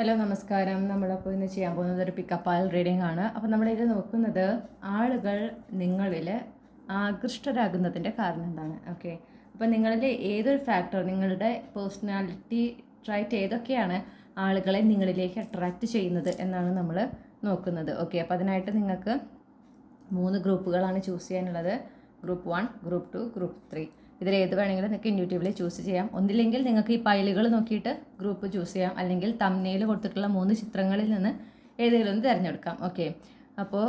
Hello നമസ്കാരം. നമ്മളപ്പോൾ ഇന്ന് ചെയ്യാൻ പോകുന്നത് ഒരു പിക്കപ്പ് ആൾ റീഡിംഗ് ആണ്. അപ്പോൾ നമ്മളിത് നോക്കുന്നത് ആളുകൾ നിങ്ങളിൽ ആകൃഷ്ടരാകുന്നതിൻ്റെ കാരണം എന്താണ്. ഓക്കെ, അപ്പോൾ നിങ്ങളിൽ ഏതൊരു ഫാക്ടർ, നിങ്ങളുടെ പേഴ്സണാലിറ്റി ട്രൈറ്റ് ഏതൊക്കെയാണ് ആളുകളെ നിങ്ങളിലേക്ക് അട്രാക്റ്റ് ചെയ്യുന്നത് എന്നാണ് നമ്മൾ നോക്കുന്നത്. ഓക്കെ, അപ്പോൾ അതിനായിട്ട് നിങ്ങൾക്ക് 3 ഗ്രൂപ്പുകളാണ് ചൂസ് ചെയ്യാനുള്ളത്. Group 1, group 2, group 3. ഇതിലേത് വേണമെങ്കിലും നിങ്ങൾക്ക് ഇൻഡ്യൂറ്റീവ്ലി ചൂസ് ചെയ്യാം. ഒന്നില്ലെങ്കിൽ നിങ്ങൾക്ക് ഈ പൈലുകൾ നോക്കിയിട്ട് ഗ്രൂപ്പ് ചൂസ് ചെയ്യാം, അല്ലെങ്കിൽ തംബ്നെയിൽ കൊടുത്തിട്ടുള്ള 3 ചിത്രങ്ങളിൽ നിന്ന് ഏതെങ്കിലും ഒന്ന് തിരഞ്ഞെടുക്കാം. ഓക്കെ, അപ്പോൾ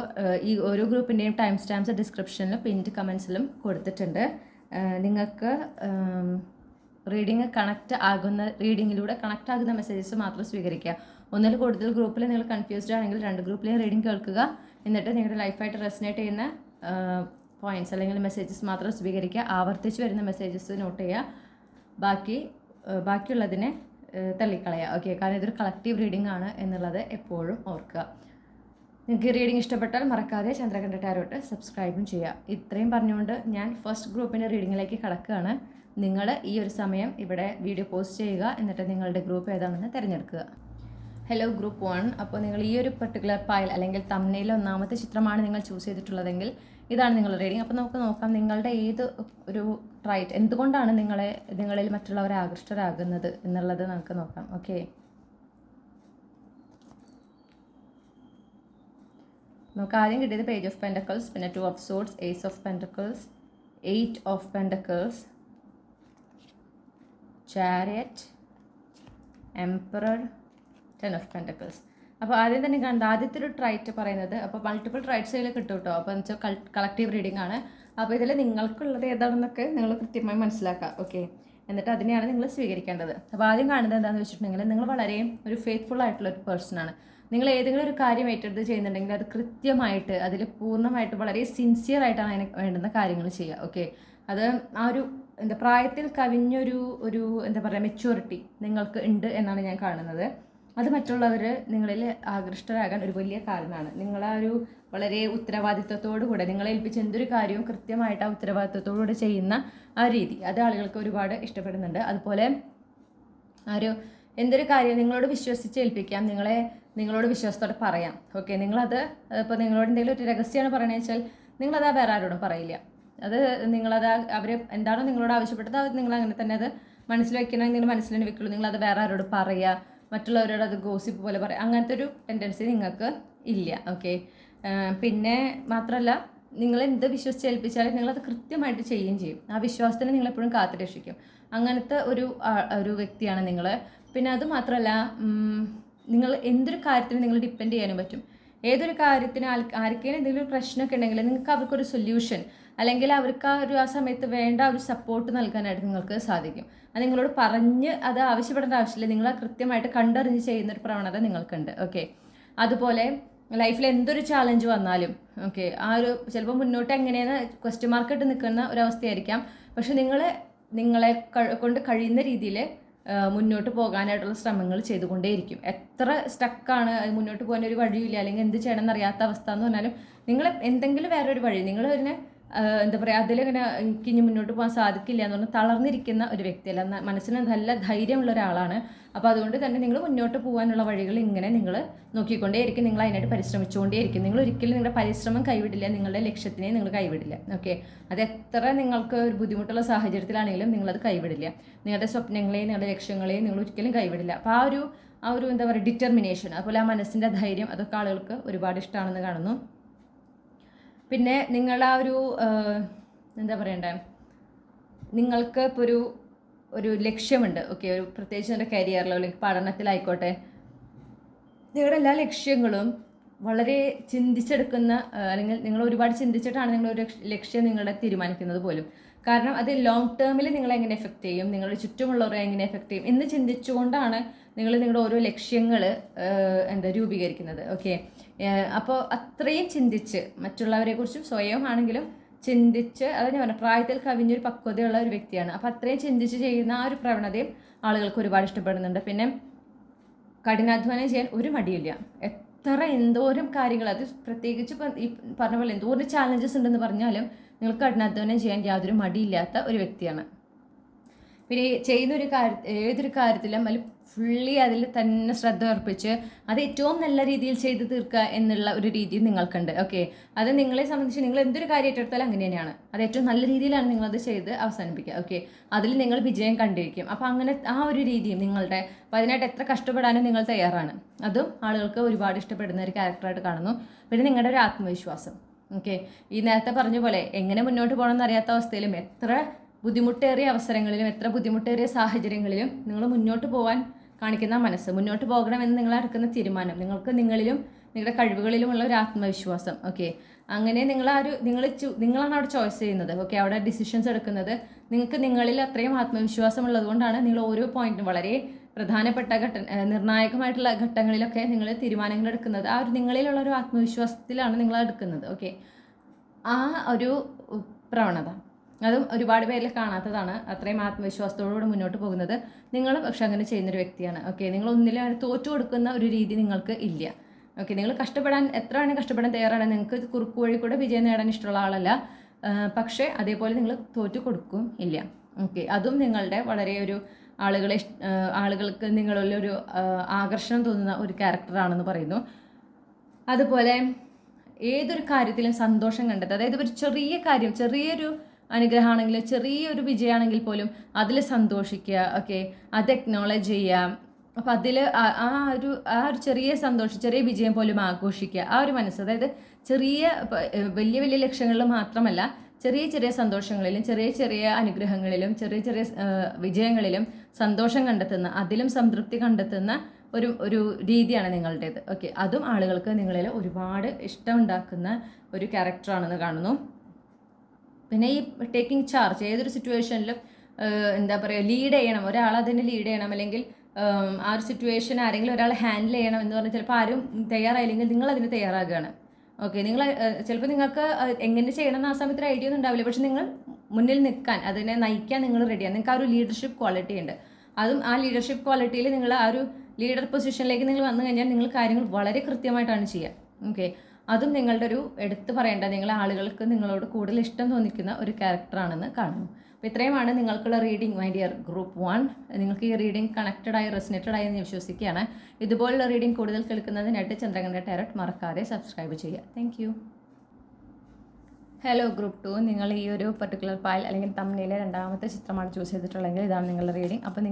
ഈ ഓരോ ഗ്രൂപ്പിൻ്റെയും ടൈം സ്റ്റാമ്പ്സ് ഡിസ്ക്രിപ്ഷനിലും പിൻഡ് കമൻസിലും കൊടുത്തിട്ടുണ്ട്. നിങ്ങൾക്ക് റീഡിങ് റീഡിങ്ങിലൂടെ കണക്റ്റ് ആകുന്ന മെസ്സേജസ് മാത്രം സ്വീകരിക്കുക. ഒന്നിൽ കൂടുതൽ ഗ്രൂപ്പിൽ നിങ്ങൾ കൺഫ്യൂസ്ഡ് ആണെങ്കിൽ 2 ഗ്രൂപ്പിലെയും റീഡിങ് കേൾക്കുക. എന്നിട്ട് നിങ്ങളുടെ ലൈഫായിട്ട് റെസനേറ്റ് ചെയ്യുന്ന പോയിൻറ്റ്സ് അല്ലെങ്കിൽ മെസ്സേജസ് മാത്രം സ്വീകരിക്കുക. ആവർത്തിച്ച് വരുന്ന മെസ്സേജസ് നോട്ട് ചെയ്യുക. ബാക്കിയുള്ളതിനെ തള്ളിക്കളയുക. ഓക്കെ, കാരണം ഇതൊരു കളക്റ്റീവ് റീഡിംഗ് ആണ് എന്നുള്ളത് എപ്പോഴും ഓർക്കുക. നിങ്ങൾക്ക് റീഡിംഗ് ഇഷ്ടപ്പെട്ടാൽ മറക്കാതെ ചന്ദ്രകണ്ഠ ടാരോട്ട് സബ്സ്ക്രൈബും ചെയ്യുക. ഇത്രയും പറഞ്ഞുകൊണ്ട് ഞാൻ ഫസ്റ്റ് ഗ്രൂപ്പിൻ്റെ റീഡിങ്ങിലേക്ക് കടക്കുകയാണ്. നിങ്ങൾ ഈ ഒരു സമയം ഇവിടെ വീഡിയോ പോസ്റ്റ് ചെയ്യുക, എന്നിട്ട് നിങ്ങളുടെ ഗ്രൂപ്പ് ഏതാണെന്ന് തിരഞ്ഞെടുക്കുക. Hello group 1. അപ്പോൾ നിങ്ങൾ ഈ ഒരു പെർട്ടിക്കുലർ പൈൽ അല്ലെങ്കിൽ തംബ്നെയിലെ ഒന്നാമത്തെ ചിത്രമാണ് നിങ്ങൾ ചൂസ് ചെയ്തിട്ടുള്ളതെങ്കിൽ ഇതാണ് നിങ്ങളുടെ റീഡിംഗ്. അപ്പോൾ നമുക്ക് നോക്കാം നിങ്ങളുടെ ഏത് ഒരു ട്രൈറ്റ്, എന്തുകൊണ്ടാണ് നിങ്ങളിൽ മറ്റുള്ളവരെ ആകൃഷ്ടരാകുന്നത് എന്നുള്ളത് നമുക്ക് നോക്കാം. ഓക്കെ, നമുക്ക് ആദ്യം കിട്ടിയത് പേജ് ഓഫ് പെൻറ്റക്കിൾസ്, പിന്നെ 2 of swords, ace of pentacles, 8 of pentacles, chariot, emperor, 10 of pentacles. അപ്പോൾ ആദ്യം തന്നെ കണ്ട ആദ്യത്തെ ഒരു ട്രൈറ്റ് പറയുന്നത്, അപ്പോൾ മൾട്ടിപ്പിൾ ട്രൈറ്റ്സ് അതിൽ കിട്ടും കേട്ടോ. അപ്പോൾ എന്ന് വെച്ചാൽ കളക്റ്റീവ് റീഡിംഗ് ആണ്. അപ്പോൾ ഇതിൽ നിങ്ങൾക്കുള്ളത് ഏതാണെന്നൊക്കെ നിങ്ങൾ കൃത്യമായി മനസ്സിലാക്കുക. ഓക്കെ, എന്നിട്ട് അതിനെയാണ് നിങ്ങൾ സ്വീകരിക്കേണ്ടത്. അപ്പോൾ ആദ്യം കാണുന്നത് എന്താണെന്ന് വെച്ചിട്ടുണ്ടെങ്കിൽ നിങ്ങൾ വളരെ ഒരു ഫെയ്ത്ത്ഫുൾ ആയിട്ടുള്ള ഒരു പേഴ്സണാണ്. നിങ്ങൾ ഏതെങ്കിലും ഒരു കാര്യം ഏറ്റെടുത്ത് ചെയ്യുന്നുണ്ടെങ്കിൽ അത് കൃത്യമായിട്ട് അതിൽ പൂർണ്ണമായിട്ട് വളരെ സിൻസിയർ ആയിട്ടാണ് അതിന് വേണ്ടുന്ന കാര്യങ്ങൾ ചെയ്യുക. ഓക്കെ, അത് ആ ഒരു പ്രായത്തിൽ കവിഞ്ഞൊരു എന്താ പറയുക മെച്യൂരിറ്റി നിങ്ങൾക്ക് ഉണ്ട് എന്നാണ് ഞാൻ കാണുന്നത്. അത് മറ്റുള്ളവർ നിങ്ങളിൽ ആകൃഷ്ടരാകാൻ ഒരു വലിയ കാരണമാണ്. നിങ്ങളാ ഒരു വളരെ ഉത്തരവാദിത്വത്തോടുകൂടെ നിങ്ങളെ ഏൽപ്പിച്ച എന്തൊരു കാര്യവും കൃത്യമായിട്ട് ആ ഉത്തരവാദിത്വത്തോടുകൂടെ ചെയ്യുന്ന ആ രീതി അത് ആളുകൾക്ക് ഒരുപാട് ഇഷ്ടപ്പെടുന്നുണ്ട്. അതുപോലെ എന്തൊരു കാര്യം നിങ്ങളോട് വിശ്വസിച്ച് ഏൽപ്പിക്കാം, നിങ്ങളോട് വിശ്വാസത്തോടെ പറയാം. ഓക്കെ, നിങ്ങളത് ഇപ്പോൾ നിങ്ങളോട് എന്തെങ്കിലും ഒരു രഹസ്യമാണ് പറയണമെന്ന് വെച്ചാൽ നിങ്ങളത് വേറെ ആരോടും പറയില്ല. അത് അവർ എന്താണോ നിങ്ങളോട് ആവശ്യപ്പെട്ടത് അത് നിങ്ങൾ അങ്ങനെ തന്നെ അത് മനസ്സിൽ വയ്ക്കണമെങ്കിൽ നിങ്ങൾ മനസ്സിൽ തന്നെ വെക്കുള്ളൂ. നിങ്ങളത് വേറെ ആരോട് പറയുക, മറ്റുള്ളവരോട് അത് ഗോസിപ്പ് പോലെ പറയാം, അങ്ങനത്തെ ഒരു ടെൻഡൻസി നിങ്ങൾക്ക് ഇല്ല. ഓക്കെ, പിന്നെ മാത്രമല്ല നിങ്ങൾ എന്ത് വിശ്വസിച്ചേൽപ്പിച്ചാലും നിങ്ങളത് കൃത്യമായിട്ട് ചെയ്യുകയും ചെയ്യും. ആ വിശ്വാസത്തിന് നിങ്ങളെപ്പോഴും കാത്തുരക്ഷിക്കും. അങ്ങനത്തെ ഒരു വ്യക്തിയാണ് നിങ്ങൾ. പിന്നെ അത് മാത്രമല്ല നിങ്ങൾ എന്തൊരു കാര്യത്തിന് നിങ്ങൾ ഡിപ്പെൻഡ് ചെയ്യാനും പറ്റും. ഏതൊരു കാര്യത്തിന് ആർക്കെങ്കിലും എന്തെങ്കിലും ഒരു പ്രശ്നമൊക്കെ ഉണ്ടെങ്കിൽ നിങ്ങൾക്ക് അവർക്കൊരു സൊല്യൂഷൻ അല്ലെങ്കിൽ അവർക്ക് ആ സമയത്ത് വേണ്ട ഒരു സപ്പോർട്ട് നൽകാനായിട്ട് നിങ്ങൾക്ക് സാധിക്കും. അത് നിങ്ങളോട് പറഞ്ഞ് അത് ആവശ്യപ്പെടേണ്ട ആവശ്യമില്ല. നിങ്ങൾ കൃത്യമായിട്ട് കണ്ടറിഞ്ഞ് ചെയ്യുന്നൊരു പ്രവണത നിങ്ങൾക്കുണ്ട്. ഓക്കെ, അതുപോലെ ലൈഫിൽ എന്തൊരു ചാലഞ്ച് വന്നാലും ഓക്കെ, ചിലപ്പോൾ മുന്നോട്ട് എങ്ങനെയെന്ന് ക്വസ്റ്റ്യൻ മാർക്കിട്ട് നിൽക്കുന്ന ഒരവസ്ഥയായിരിക്കാം. പക്ഷെ നിങ്ങളെ കൊണ്ട് കഴിയുന്ന രീതിയിൽ മുന്നോട്ട് പോകാനായിട്ടുള്ള ശ്രമങ്ങൾ ചെയ്തുകൊണ്ടേയിരിക്കും. എത്ര സ്റ്റക്കാണ്, മുന്നോട്ട് പോകാൻ ഒരു വഴിയില്ല, അല്ലെങ്കിൽ എന്ത് ചെയ്യണമെന്ന് അറിയാത്ത അവസ്ഥ എന്ന് പറഞ്ഞാലും നിങ്ങൾ എന്തെങ്കിലും വേറൊരു വഴി നിങ്ങൾ അതിനെ എന്താ പറയുക അതിലിങ്ങനെ എനിക്ക് ഇനി മുന്നോട്ട് പോകാൻ സാധിക്കില്ല എന്ന് പറഞ്ഞാൽ തളർന്നിരിക്കുന്ന ഒരു വ്യക്തിയല്ല, മനസ്സിന് നല്ല ധൈര്യമുള്ള ഒരാളാണ്. അപ്പോൾ അതുകൊണ്ട് തന്നെ നിങ്ങൾ മുന്നോട്ട് പോകാനുള്ള വഴികൾ ഇങ്ങനെ നിങ്ങൾ നോക്കിക്കൊണ്ടേയിരിക്കും, നിങ്ങൾ അതിനായിട്ട് പരിശ്രമിച്ചുകൊണ്ടേയിരിക്കും. നിങ്ങൾ ഒരിക്കലും നിങ്ങളുടെ പരിശ്രമം കൈവിടില്ല, നിങ്ങളുടെ ലക്ഷ്യത്തിനെ നിങ്ങൾ കൈവിടില്ല. ഓക്കെ, അത് എത്ര നിങ്ങൾക്ക് ഒരു ബുദ്ധിമുട്ടുള്ള സാഹചര്യത്തിലാണെങ്കിലും നിങ്ങളത് കൈവിടില്ല. നിങ്ങളുടെ സ്വപ്നങ്ങളെയും നിങ്ങളുടെ ലക്ഷ്യങ്ങളെയും നിങ്ങൾ ഒരിക്കലും കൈവിടില്ല. അപ്പോൾ ആ ഒരു എന്താ പറയുക ഡിറ്റർമിനേഷൻ, അതുപോലെ ആ മനസ്സിൻ്റെ ധൈര്യം, അതൊക്കെ ആളുകൾക്ക് ഒരുപാട് ഇഷ്ടമാണെന്ന് കാണുന്നു. പിന്നെ നിങ്ങൾ എന്താ പറയണ്ടേ, നിങ്ങൾക്ക് ഇപ്പോൾ ഒരു ലക്ഷ്യമുണ്ട്. ഓക്കെ, ഒരു പ്രത്യേകിച്ച് നിങ്ങളുടെ കരിയറിലോ അല്ലെങ്കിൽ പഠനത്തിലായിക്കോട്ടെ, നിങ്ങളുടെ എല്ലാ ലക്ഷ്യങ്ങളും വളരെ ചിന്തിച്ചെടുക്കുന്ന അല്ലെങ്കിൽ നിങ്ങൾ ഒരുപാട് ചിന്തിച്ചിട്ടാണ് നിങ്ങളൊരു ലക്ഷ്യം നിങ്ങളുടെ തീരുമാനിക്കുന്നത് പോലും. കാരണം അത് ലോങ് ടേമിൽ നിങ്ങളെ എങ്ങനെ എഫക്റ്റ് ചെയ്യും, നിങ്ങളുടെ ചുറ്റുമുള്ളവരെ എങ്ങനെ എഫക്റ്റ് ചെയ്യും എന്ന് ചിന്തിച്ചുകൊണ്ടാണ് നിങ്ങളുടെ ഓരോ ലക്ഷ്യങ്ങൾ രൂപീകരിക്കുന്നത്. ഓക്കെ, അപ്പോൾ അത്രയും ചിന്തിച്ച് മറ്റുള്ളവരെക്കുറിച്ചും സ്വയം ആണെങ്കിലും ചിന്തിച്ച്, അത് ഞാൻ പറഞ്ഞു പ്രായത്തിൽ കവിഞ്ഞൊരു പക്വതയുള്ള ഒരു വ്യക്തിയാണ്. അപ്പോൾ അത്രയും ചിന്തിച്ച് ചെയ്യുന്ന ആ ഒരു പ്രവണതയും ആളുകൾക്ക് ഒരുപാട് ഇഷ്ടപ്പെടുന്നുണ്ട്. പിന്നെ കഠിനാധ്വാനം ചെയ്യാൻ ഒരു മടിയില്ല. എന്തോരം കാര്യങ്ങൾ, അത് പ്രത്യേകിച്ച് ഈ പറഞ്ഞ പോലെ എന്തോരം ചാലഞ്ചസ് ഉണ്ടെന്ന് പറഞ്ഞാലും നിങ്ങൾക്ക് കഠിനാധ്വാനം ചെയ്യാൻ യാതൊരു മടിയില്ലാത്ത ഒരു വ്യക്തിയാണ്. പിന്നെ ചെയ്യുന്ന ഏതൊരു കാര്യത്തിലും അതിൽ ഫുള്ളി അതിൽ തന്നെ ശ്രദ്ധ അർപ്പിച്ച് അത് ഏറ്റവും നല്ല രീതിയിൽ ചെയ്ത് തീർക്കുക എന്നുള്ള ഒരു രീതിയും നിങ്ങൾക്കുണ്ട്. ഓക്കെ, അത് നിങ്ങളെ സംബന്ധിച്ച് നിങ്ങൾ എന്തൊരു കാര്യം ഏറ്റെടുത്താലും അങ്ങനെ തന്നെയാണ്. അത് ഏറ്റവും നല്ല രീതിയിലാണ് നിങ്ങളത് ചെയ്ത് അവസാനിപ്പിക്കുക. ഓക്കെ, അതിൽ നിങ്ങൾ വിജയം കണ്ടിരിക്കും. അപ്പോൾ അങ്ങനെ ആ ഒരു രീതിയും നിങ്ങളുടെ, അപ്പോൾ അതിനായിട്ട് എത്ര കഷ്ടപ്പെടാനും നിങ്ങൾ തയ്യാറാണ്. അതും ആളുകൾക്ക് ഒരുപാട് ഇഷ്ടപ്പെടുന്ന ഒരു ക്യാരക്ടറായിട്ട് കാണുന്നു. പിന്നെ നിങ്ങളുടെ ഒരു ആത്മവിശ്വാസം. ഓക്കെ, ഈ നേരത്തെ പറഞ്ഞ പോലെ എങ്ങനെ മുന്നോട്ട് പോകണമെന്ന് അറിയാത്ത അവസ്ഥയിലും എത്ര ബുദ്ധിമുട്ടേറിയ അവസരങ്ങളിലും എത്ര ബുദ്ധിമുട്ടേറിയ സാഹചര്യങ്ങളിലും നിങ്ങൾ മുന്നോട്ട് പോകാൻ കാണിക്കുന്ന മനസ്സ്, മുന്നോട്ട് പോകണമെന്ന് നിങ്ങൾ എടുക്കുന്ന തീരുമാനം, നിങ്ങൾക്ക് നിങ്ങളിലും നിങ്ങളുടെ കഴിവുകളിലുമുള്ള ഒരു ആത്മവിശ്വാസം. ഓക്കെ, അങ്ങനെ നിങ്ങളാണ് അവിടെ ചോയ്സ് ചെയ്യുന്നത്. ഓക്കെ, അവിടെ ഡിസിഷൻസ് എടുക്കുന്നത് നിങ്ങൾക്ക് നിങ്ങളിൽ അത്രയും ആത്മവിശ്വാസം ഉള്ളതുകൊണ്ടാണ് നിങ്ങൾ ഓരോ പോയിന്റും വളരെ പ്രധാനപ്പെട്ട നിർണായകമായിട്ടുള്ള ഘട്ടങ്ങളിലൊക്കെ നിങ്ങൾ തീരുമാനങ്ങൾ എടുക്കുന്നത് ആ ഒരു നിങ്ങളിലുള്ള ഒരു ആത്മവിശ്വാസത്തിലാണ് നിങ്ങൾ എടുക്കുന്നത്. ഓക്കെ, ആ ഒരു പ്രവണത അതും ഒരുപാട് പേരിൽ കാണാത്തതാണ്. അത്രയും ആത്മവിശ്വാസത്തോടുകൂടി മുന്നോട്ട് പോകുന്നത് നിങ്ങൾ പക്ഷെ അങ്ങനെ ചെയ്യുന്നൊരു വ്യക്തിയാണ്. ഓക്കെ, നിങ്ങൾ ഒന്നിലും തോറ്റു കൊടുക്കുന്ന ഒരു രീതി നിങ്ങൾക്ക് ഇല്ല. ഓക്കെ, നിങ്ങൾ കഷ്ടപ്പെടാൻ എത്ര വേണമെങ്കിൽ കഷ്ടപ്പെടാൻ തയ്യാറാണ്. നിങ്ങൾക്ക് കുറുക്കു വഴി കൂടെ വിജയം നേടാൻ ഇഷ്ടമുള്ള ആളല്ല. പക്ഷേ അതേപോലെ നിങ്ങൾ തോറ്റു കൊടുക്കും ഇല്ല. ഓക്കെ, അതും നിങ്ങളുടെ വളരെ ഒരു ആളുകൾക്ക് നിങ്ങളിലൊരു ആകർഷണം തോന്നുന്ന ഒരു ക്യാരക്ടറാണെന്ന് പറയുന്നു. അതുപോലെ ഏതൊരു കാര്യത്തിലും സന്തോഷം കണ്ടെത്തുക. അതായത് ഒരു ചെറിയ കാര്യം, ചെറിയൊരു അനുഗ്രഹമാണെങ്കിൽ, ചെറിയൊരു വിജയമാണെങ്കിൽ പോലും അതിൽ സന്തോഷിക്കുക. ഓക്കെ, അത് എക്നോളജ് ചെയ്യുക. അപ്പോൾ അതിൽ ആ ഒരു ചെറിയ സന്തോഷം, ചെറിയ വിജയം പോലും ആഘോഷിക്കുക. ആ ഒരു മനസ്സ്, അതായത് വലിയ വലിയ ലക്ഷ്യങ്ങളിൽ മാത്രമല്ല, ചെറിയ ചെറിയ സന്തോഷങ്ങളിലും ചെറിയ ചെറിയ അനുഗ്രഹങ്ങളിലും ചെറിയ ചെറിയ വിജയങ്ങളിലും സന്തോഷം കണ്ടെത്തുന്ന, അതിലും സംതൃപ്തി കണ്ടെത്തുന്ന ഒരു രീതിയാണ് നിങ്ങളുടേത്. ഓക്കെ, അതും ആളുകൾക്ക് നിങ്ങളിൽ ഒരുപാട് ഇഷ്ടമുണ്ടാക്കുന്ന ഒരു ക്യാരക്ടറാണെന്ന് കാണുന്നു. പിന്നെ ഈ ടേക്കിംഗ് ചാർജ്, ഏതൊരു സിറ്റുവേഷനിലും എന്താ പറയുക, ലീഡ് ചെയ്യണം, ഒരാൾ അതിനെ ലീഡ് ചെയ്യണം, അല്ലെങ്കിൽ ആ ഒരു സിറ്റുവേഷൻ ആരെങ്കിലും ഒരാൾ ഹാൻഡിൽ ചെയ്യണം എന്ന് പറഞ്ഞാൽ ചിലപ്പോൾ ആരും തയ്യാറായില്ലെങ്കിൽ നിങ്ങൾ അതിന് തയ്യാറാകുകയാണ്. ഓക്കെ, നിങ്ങൾ ചിലപ്പോൾ നിങ്ങൾക്ക് എങ്ങനെ ചെയ്യണം എന്ന് ആ സമയത്ത് ഒരു ഐഡിയ ഒന്നും ഉണ്ടാവില്ല. പക്ഷെ നിങ്ങൾ മുന്നിൽ നിൽക്കാൻ, അതിനെ നയിക്കാൻ നിങ്ങൾ റെഡിയാണ്. നിങ്ങൾക്ക് ആ ഒരു ലീഡർഷിപ്പ് ക്വാളിറ്റി ഉണ്ട്. അതും ആ ലീഡർഷിപ്പ് ക്വാളിറ്റിയിൽ നിങ്ങൾ ആ ഒരു ലീഡർ പൊസിഷനിലേക്ക് നിങ്ങൾ വന്നു കഴിഞ്ഞാൽ നിങ്ങൾ കാര്യങ്ങൾ വളരെ കൃത്യമായിട്ടാണ് ചെയ്യുക. ഓക്കെ, അതും നിങ്ങളുടെ ഒരു എടുത്തു പറയേണ്ട, നിങ്ങളെ ആളുകൾക്ക് നിങ്ങളോട് കൂടുതൽ ഇഷ്ടം തോന്നിക്കുന്ന ഒരു ക്യാരക്ടറാണെന്ന് കാണുന്നു. അപ്പോൾ ഇത്രയുമാണ് നിങ്ങൾക്കുള്ള റീഡിംഗ് മൈ ഡിയർ ഗ്രൂപ്പ് 1. നിങ്ങൾക്ക് ഈ റീഡിംഗ് കണക്റ്റഡായി റെസിനേറ്റഡായി എന്ന് വിശ്വസിക്കുകയാണ്. ഇതുപോലുള്ള റീഡിംഗ് കൂടുതൽ കേൾക്കുന്നതിനായിട്ട് ചന്ദ്രകണ്ഠ ടാരോട്ട് മറക്കാതെ സബ്സ്ക്രൈബ് ചെയ്യുക. Thank you. ഹലോ ഗ്രൂപ്പ് 2, നിങ്ങൾ ഈ ഒരു പർട്ടിക്കുലർ ഫയൽ അല്ലെങ്കിൽ തമ്മിലെ രണ്ടാമത്തെ ചിത്രമാണ് ചൂസ് ചെയ്തിട്ടുള്ളതെങ്കിൽ ഇതാണ് നിങ്ങളുടെ റീഡിംഗ്. അപ്പോൾ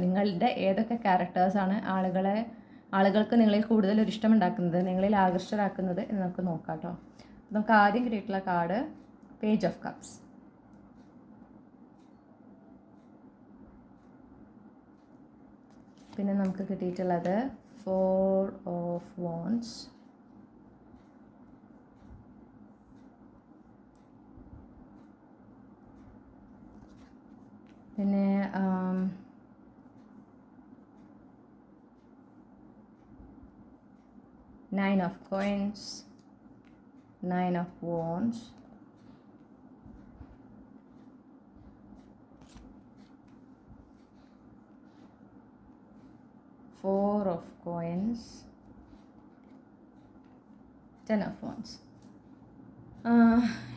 നിങ്ങളുടെ ഏതൊക്കെ ക്യാരക്ടേഴ്സാണ് ആളുകൾക്ക് നിങ്ങളിൽ കൂടുതൽ ഒരു ഇഷ്ടമുണ്ടാക്കുന്നത്, നിങ്ങളിൽ ആകർഷകരാക്കുന്നത് എന്ന് നമുക്ക് നോക്കാം കേട്ടോ. നമുക്ക് ആദ്യം കിട്ടിയിട്ടുള്ള കാർഡ് പേജ് ഓഫ് കപ്സ്. പിന്നെ നമുക്ക് കിട്ടിയിട്ടുള്ളത് 4 ഓഫ് വാൻഡ്സ്. പിന്നെ 9 of coins, 9 of wands, 4 of coins, 10 of wands.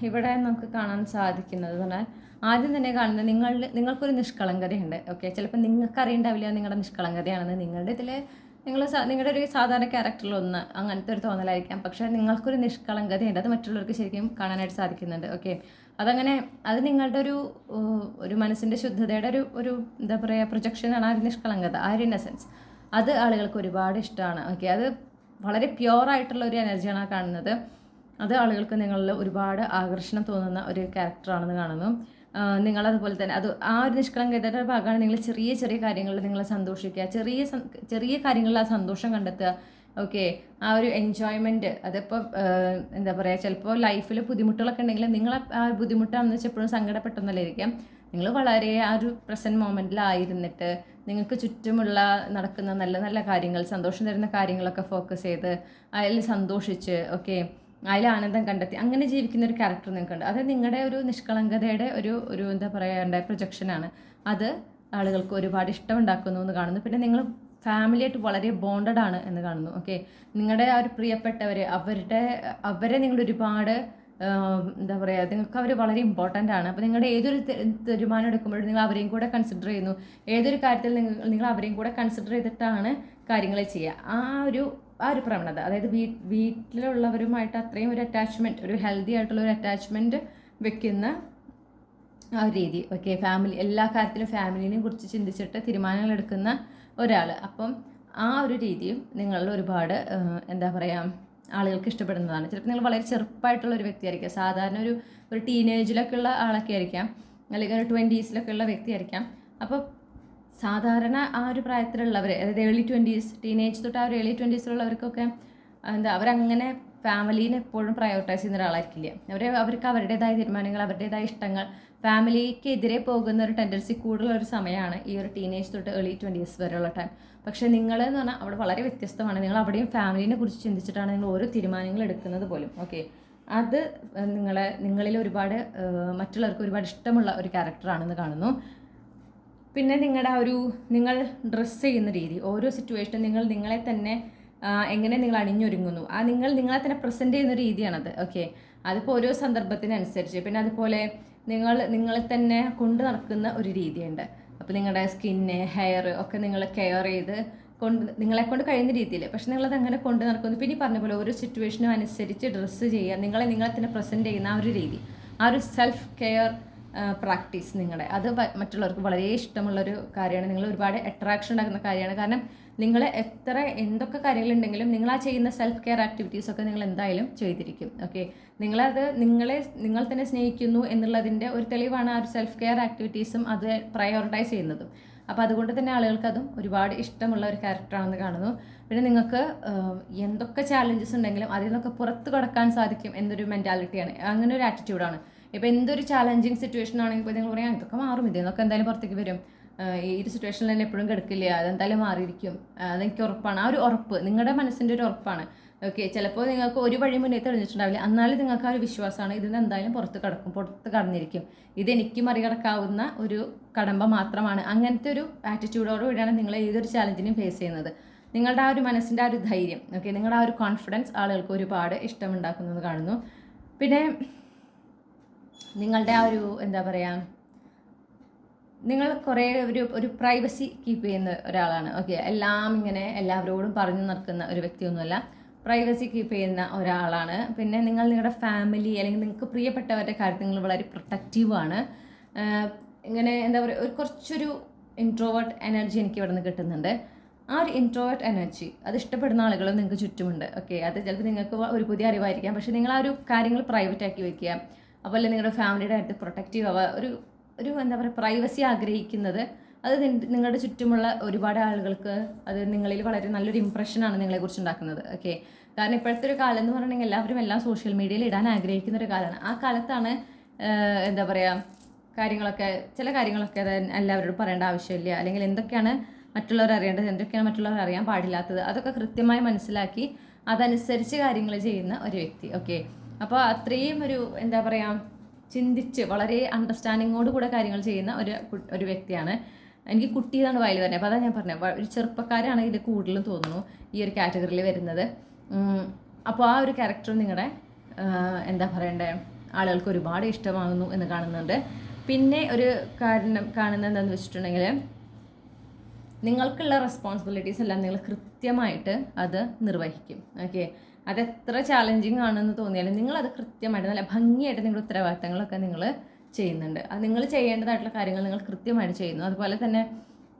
ഇവിടെ നമുക്ക് കാണാൻ സാധിക്കുന്നത് പറഞ്ഞാൽ ആദ്യം തന്നെ കാണുന്നത് നിങ്ങൾക്കൊരു നിഷ്കളങ്കതയുണ്ട്. ഓക്കെ, ചിലപ്പോൾ നിങ്ങൾക്ക് അറിയണ്ടാവില്ല നിങ്ങളുടെ നിഷ്കളങ്കതയാണെന്ന്. നിങ്ങളുടെ ഒരു സാധാരണ ക്യാരക്ടറിലൊന്ന് അങ്ങനത്തെ ഒരു തോന്നലായിരിക്കാം. പക്ഷേ നിങ്ങൾക്കൊരു നിഷ്കളങ്കതയുണ്ട്, അത് മറ്റുള്ളവർക്ക് ശരിക്കും കാണാനായിട്ട് സാധിക്കുന്നുണ്ട്. ഓക്കെ, അത് നിങ്ങളുടെ ഒരു മനസ്സിൻ്റെ ശുദ്ധതയുടെ ഒരു എന്താ പറയുക പ്രൊജക്ഷനാണ് ആ ഒരു നിഷ്കളങ്കത, ആ ഒരു ഇന്നസെൻസ്. അത് ആളുകൾക്ക് ഒരുപാട് ഇഷ്ടമാണ്. ഓക്കെ, അത് വളരെ പ്യുവറായിട്ടുള്ള ഒരു എനർജിയാണ് കാണുന്നത്. അത് ആളുകൾക്ക് നിങ്ങളിൽ ഒരുപാട് ആകർഷണം തോന്നുന്ന ഒരു ക്യാരക്ടറാണെന്ന് കാണുന്നു. നിങ്ങളതുപോലെ തന്നെ ആ ഒരു നിഷ്കളങ്കതയുടെ ഭാഗമാണ് നിങ്ങൾ ചെറിയ ചെറിയ കാര്യങ്ങളിൽ നിങ്ങൾ സന്തോഷിക്കുക, ചെറിയ കാര്യങ്ങളിൽ ആ സന്തോഷം കണ്ടെത്തുക. ഓക്കെ, ആ ഒരു എൻജോയ്മെൻറ്റ്, അതിപ്പോൾ എന്താ പറയുക, ചിലപ്പോൾ ലൈഫിൽ ബുദ്ധിമുട്ടുകളൊക്കെ ഉണ്ടെങ്കിൽ നിങ്ങൾ ആ ബുദ്ധിമുട്ടാണെന്ന് വെച്ചാൽ എപ്പോഴും സങ്കടപ്പെട്ടൊന്നല്ലായിരിക്കാം. നിങ്ങൾ വളരെ ആ ഒരു പ്രസൻറ്റ് മൊമെൻറ്റിലായിരുന്നിട്ട് നിങ്ങൾക്ക് ചുറ്റുമുള്ള നടക്കുന്ന നല്ല നല്ല കാര്യങ്ങൾ, സന്തോഷം തരുന്ന കാര്യങ്ങളൊക്കെ ഫോക്കസ് ചെയ്ത് അതിൽ സന്തോഷിച്ച്, ഓക്കെ, അതിൽ ആനന്ദം കണ്ടെത്തി അങ്ങനെ ജീവിക്കുന്ന ഒരു ക്യാരക്ടർ നിങ്ങൾക്കുണ്ട്. അത് നിങ്ങളുടെ ഒരു നിഷ്കളങ്കതയുടെ ഒരു എന്താ പറയേണ്ട പ്രൊജക്ഷനാണ്. അത് ആളുകൾക്ക് ഒരുപാട് ഇഷ്ടമുണ്ടാക്കുന്നു എന്ന് കാണുന്നു. പിന്നെ നിങ്ങൾ ഫാമിലിയായിട്ട് വളരെ ബോണ്ടഡ് ആണ് എന്ന് കാണുന്നു. ഓക്കെ, നിങ്ങളുടെ ആ ഒരു പ്രിയപ്പെട്ടവർ അവരെ നിങ്ങൾ ഒരുപാട് എന്താ പറയുക, നിങ്ങൾക്ക് അവർ വളരെ ഇമ്പോർട്ടൻ്റ് ആണ്. അപ്പോൾ നിങ്ങളുടെ ഏതൊരു തീരുമാനം എടുക്കുമ്പോഴും നിങ്ങൾ അവരെയും കൂടെ കൺസിഡർ ചെയ്യുന്നു. ഏതൊരു കാര്യത്തിൽ നിങ്ങൾ അവരെയും കൂടെ കൺസിഡർ ചെയ്തിട്ടാണ് കാര്യങ്ങൾ ചെയ്യുക. ആ ഒരു പ്രവണത, അതായത് വീട്ടിലുള്ളവരുമായിട്ട് അത്രയും ഒരു അറ്റാച്ച്മെൻറ്റ്, ഒരു ഹെൽത്തി ആയിട്ടുള്ള ഒരു അറ്റാച്ച്മെൻറ്റ് വെക്കുന്ന ആ ഒരു രീതി. ഓക്കെ, ഫാമിലി, എല്ലാ കാര്യത്തിലും ഫാമിലിനെ കുറിച്ച് ചിന്തിച്ചിട്ട് തീരുമാനങ്ങൾ എടുക്കുന്ന ഒരാൾ. അപ്പം ആ ഒരു രീതിയും നിങ്ങളിൽ ഒരുപാട് എന്താ പറയുക, ആളുകൾക്ക് ഇഷ്ടപ്പെടുന്നതാണ്. ചിലപ്പോൾ നിങ്ങൾ വളരെ ചെറുപ്പമായിട്ടുള്ള ഒരു വ്യക്തിയായിരിക്കാം, സാധാരണ ഒരു ടീനേജിലൊക്കെ ഉള്ള ആളൊക്കെ ആയിരിക്കാം, അല്ലെങ്കിൽ ഒരു 20s ഉള്ള വ്യക്തിയായിരിക്കാം. അപ്പോൾ സാധാരണ ആ ഒരു പ്രായത്തിലുള്ളവർ, അതായത് ഏർലി 20s, ടീനേജ് തൊട്ട് ആ ഒരു ഏർലി 20s അവരങ്ങനെ ഫാമിലീനെ എപ്പോഴും പ്രയോറിറ്റൈസ് ചെയ്യുന്ന ഒരാളായിരിക്കില്ല. അവർക്ക് അവരുടേതായ തീരുമാനങ്ങൾ, അവരുടേതായ ഇഷ്ടങ്ങൾ, ഫാമിലിക്ക് എതിരെ പോകുന്ന ഒരു ടെൻഡൻസി കൂടുതലുള്ള ഒരു സമയമാണ് ഈ ഒരു ടീനേജ് തൊട്ട് ഏർലി 20s വരെയുള്ള ടൈം. പക്ഷേ നിങ്ങളെന്ന് പറഞ്ഞാൽ അവിടെ വളരെ വ്യത്യസ്തമാണ്. നിങ്ങൾ അവിടെയും ഫാമിലിനെ കുറിച്ച് ചിന്തിച്ചിട്ടാണ് നിങ്ങൾ ഓരോ തീരുമാനങ്ങൾ എടുക്കുന്നത് പോലും. ഓക്കെ, അത് നിങ്ങളിൽ ഒരുപാട് മറ്റുള്ളവർക്ക് ഒരുപാട് ഇഷ്ടമുള്ള ഒരു ക്യാരക്ടറാണെന്ന് കാണുന്നു. പിന്നെ നിങ്ങൾ ഡ്രസ്സ് ചെയ്യുന്ന രീതി, ഓരോ സിറ്റുവേഷനും നിങ്ങളെ തന്നെ എങ്ങനെ നിങ്ങൾ അണിഞ്ഞൊരുങ്ങുന്നു, നിങ്ങളെ തന്നെ പ്രസൻറ്റ് ചെയ്യുന്ന രീതിയാണത്. ഓക്കെ, അതിപ്പോൾ ഓരോ സന്ദർഭത്തിനനുസരിച്ച്. പിന്നെ അതുപോലെ നിങ്ങളെ തന്നെ കൊണ്ടു നടക്കുന്ന ഒരു രീതിയുണ്ട്. അപ്പോൾ നിങ്ങളുടെ സ്കിന്ന്, ഹെയർ ഒക്കെ നിങ്ങൾ കെയർ ചെയ്ത് നിങ്ങളെ കൊണ്ട് കഴിയുന്ന രീതിയിൽ, പക്ഷെ നിങ്ങളത് അങ്ങനെ കൊണ്ടു നടക്കുന്നു. പിന്നെ പറഞ്ഞ പോലെ ഓരോ സിറ്റുവേഷനും അനുസരിച്ച് ഡ്രസ്സ് ചെയ്യുക, നിങ്ങളെ തന്നെ പ്രസൻറ്റ് ചെയ്യുന്ന ആ ഒരു രീതി, ആ ഒരു സെൽഫ് കെയർ പ്രാക്ടീസ് അത് മറ്റുള്ളവർക്ക് വളരെ ഇഷ്ടമുള്ളൊരു കാര്യമാണ്. നിങ്ങൾ ഒരുപാട് അട്രാക്ഷൻ ഉണ്ടാക്കുന്ന കാര്യമാണ്. കാരണം നിങ്ങൾ എന്തൊക്കെ കാര്യങ്ങളുണ്ടെങ്കിലും നിങ്ങൾ ആ ചെയ്യുന്ന സെൽഫ് കെയർ ആക്ടിവിറ്റീസൊക്കെ നിങ്ങൾ എന്തായാലും ചെയ്തിരിക്കും. ഓക്കെ, നിങ്ങൾ തന്നെ സ്നേഹിക്കുന്നു എന്നുള്ളതിൻ്റെ ഒരു തെളിവാണ് ആ ഒരു സെൽഫ് കെയർ ആക്ടിവിറ്റീസും അത് പ്രയോറിറ്റൈസ് ചെയ്യുന്നതും. അപ്പോൾ അതുകൊണ്ട് തന്നെ ആളുകൾക്ക് അതും ഒരുപാട് ഇഷ്ടമുള്ള ഒരു ക്യാരക്ടറാണെന്ന് കാണുന്നു. പിന്നെ നിങ്ങൾക്ക് എന്തൊക്കെ ചാലഞ്ചസ് ഉണ്ടെങ്കിലും അതിൽ നിന്നൊക്കെ പുറത്ത് കടക്കാൻ സാധിക്കും എന്നൊരു മെൻറ്റാലിറ്റിയാണ്, അങ്ങനെ ഒരു ആറ്റിറ്റ്യൂഡാണ്. ഇപ്പോൾ എന്തൊരു ചാലഞ്ചിങ് സിറ്റുവേഷൻ ആണെങ്കിൽ ഇപ്പോൾ നിങ്ങൾ പറയാം ഇതൊക്കെ മാറും, ഇതൊക്കെ എന്തായാലും പുറത്തേക്ക് വരും, ഈ ഒരു സിറ്റുവേഷനിൽ തന്നെ എപ്പോഴും കിടക്കില്ല, അതെന്തായാലും മാറിയിരിക്കും, അതെനിക്ക് ഉറപ്പാണ്. ആ ഒരു ഉറപ്പ് നിങ്ങളുടെ മനസ്സിൻ്റെ ഒരു ഉറപ്പാണ്. ഓക്കെ, ചിലപ്പോൾ നിങ്ങൾക്ക് ഒരു വഴി മുന്നേ തെളിഞ്ഞിട്ടുണ്ടാവില്ല, എന്നാലും നിങ്ങൾക്ക് ആ ഒരു വിശ്വാസമാണ് ഇതിന് എന്തായാലും പുറത്ത് കടന്നിരിക്കും, ഇതെനിക്ക് മറികടക്കാവുന്ന ഒരു കടമ്പ മാത്രമാണ്. അങ്ങനത്തെ ഒരു ആറ്റിറ്റ്യൂഡോടുകൂടിയാണ് നിങ്ങൾ ഏതൊരു ചാലഞ്ചിനെയും ഫേസ് ചെയ്യുന്നത്. നിങ്ങളുടെ ആ ഒരു മനസ്സിൻ്റെ ആ ഒരു ധൈര്യം, ഓക്കെ, നിങ്ങളുടെ ആ ഒരു കോൺഫിഡൻസ് ആളുകൾക്ക് ഒരുപാട് ഇഷ്ടമുണ്ടാക്കുന്നത് കാണുന്നു. പിന്നെ നിങ്ങളുടെ ആ ഒരു എന്താ പറയുക, നിങ്ങൾ കുറേ ഒരു പ്രൈവസി കീപ്പ് ചെയ്യുന്ന ഒരാളാണ്. ഓക്കെ, എല്ലാം ഇങ്ങനെ എല്ലാവരോടും പറഞ്ഞു നടക്കുന്ന ഒരു വ്യക്തിയൊന്നുമല്ല, പ്രൈവസി കീപ്പ് ചെയ്യുന്ന ഒരാളാണ്. പിന്നെ നിങ്ങളുടെ ഫാമിലി അല്ലെങ്കിൽ നിങ്ങൾക്ക് പ്രിയപ്പെട്ടവരുടെ കാര്യത്തിൽ നിങ്ങൾ വളരെ പ്രൊട്ടക്റ്റീവാണ്. ഇങ്ങനെ എന്താ പറയുക, കുറച്ചൊരു ഇൻട്രോവേർട്ട് എനർജി എനിക്ക് ഇവിടെ നിന്ന് കിട്ടുന്നുണ്ട്. ആ ഒരു ഇൻട്രോവേർട്ട് എനർജി അത് ഇഷ്ടപ്പെടുന്ന ആളുകളും നിങ്ങൾക്ക് ചുറ്റുമുണ്ട്. ഓക്കെ, അത് ചിലപ്പോൾ നിങ്ങൾക്ക് ഒരു പുതിയ അറിവായിരിക്കാം, പക്ഷേ നിങ്ങൾ ആ ഒരു കാര്യങ്ങൾ പ്രൈവറ്റ് ആക്കി വയ്ക്കുക. അതുപോലെ നിങ്ങളുടെ ഫാമിലിയുടെ അടുത്ത് പ്രൊട്ടക്റ്റീവ് ആവുക, ഒരു എന്താ പറയുക, പ്രൈവസി ആഗ്രഹിക്കുന്നത്, അത് നിങ്ങളുടെ ചുറ്റുമുള്ള ഒരുപാട് ആളുകൾക്ക് അത് നിങ്ങളിൽ വളരെ നല്ലൊരു ഇമ്പ്രഷനാണ് നിങ്ങളെക്കുറിച്ച് ഉണ്ടാക്കുന്നത്. ഓക്കെ, കാരണം ഇപ്പോഴത്തെ ഒരു കാലം എന്ന് പറഞ്ഞിട്ടുണ്ടെങ്കിൽ എല്ലാവരും എല്ലാം സോഷ്യൽ മീഡിയയിൽ ഇടാൻ ആഗ്രഹിക്കുന്ന ഒരു കാലമാണ്. ആ കാലത്താണ് എന്താ പറയുക, ചില കാര്യങ്ങളൊക്കെ എല്ലാവരോടും പറയേണ്ട ആവശ്യമില്ല, അല്ലെങ്കിൽ എന്തൊക്കെയാണ് മറ്റുള്ളവർ അറിയേണ്ടത്, എന്തൊക്കെയാണ് മറ്റുള്ളവർ അറിയാൻ പാടില്ലാത്തത്, അതൊക്കെ കൃത്യമായി മനസ്സിലാക്കി അതനുസരിച്ച് കാര്യങ്ങൾ ചെയ്യുന്ന ഒരു വ്യക്തി. ഓക്കെ, അപ്പോൾ അത്രയും എന്താ പറയുക, ചിന്തിച്ച് വളരെ അണ്ടർസ്റ്റാൻഡിങ്ങോട് കൂടെ കാര്യങ്ങൾ ചെയ്യുന്ന ഒരു വ്യക്തിയാണ്. എനിക്ക് കുട്ടി എന്നാണ് വായിൽ വരുന്നത്, അപ്പോൾ അതാണ് ഞാൻ പറഞ്ഞത്, ഒരു ചെറുപ്പക്കാരാണ് ഇത് കൂടുതലും തോന്നുന്നു ഈ ഒരു കാറ്റഗറിയിൽ വരുന്നത്. അപ്പോൾ ആ ഒരു ക്യാരക്ടർ നിങ്ങളുടെ എന്താ പറയണ്ടേ, ആളുകൾക്ക് ഒരുപാട് ഇഷ്ടമാകുന്നു എന്ന് കാണുന്നുണ്ട്. പിന്നെ ഒരു കാരണം കാണുന്നത് എന്താണെന്ന് വെച്ചിട്ടുണ്ടെങ്കിൽ, നിങ്ങൾക്കുള്ള റെസ്പോൺസിബിലിറ്റീസ് എല്ലാം നിങ്ങൾ കൃത്യമായിട്ട് അത് നിർവഹിക്കും. ഓക്കെ, അതെത്ര ചാലഞ്ചിങ് ആണെന്ന് തോന്നിയാലും നിങ്ങളത് കൃത്യമായിട്ട് നല്ല ഭംഗിയായിട്ട് നിങ്ങളുടെ ഉത്തരവാദിത്തങ്ങളൊക്കെ നിങ്ങൾ ചെയ്യുന്നുണ്ട്. അത് നിങ്ങൾ ചെയ്യേണ്ടതായിട്ടുള്ള കാര്യങ്ങൾ നിങ്ങൾ കൃത്യമായിട്ട് ചെയ്യുന്നു. അതുപോലെ തന്നെ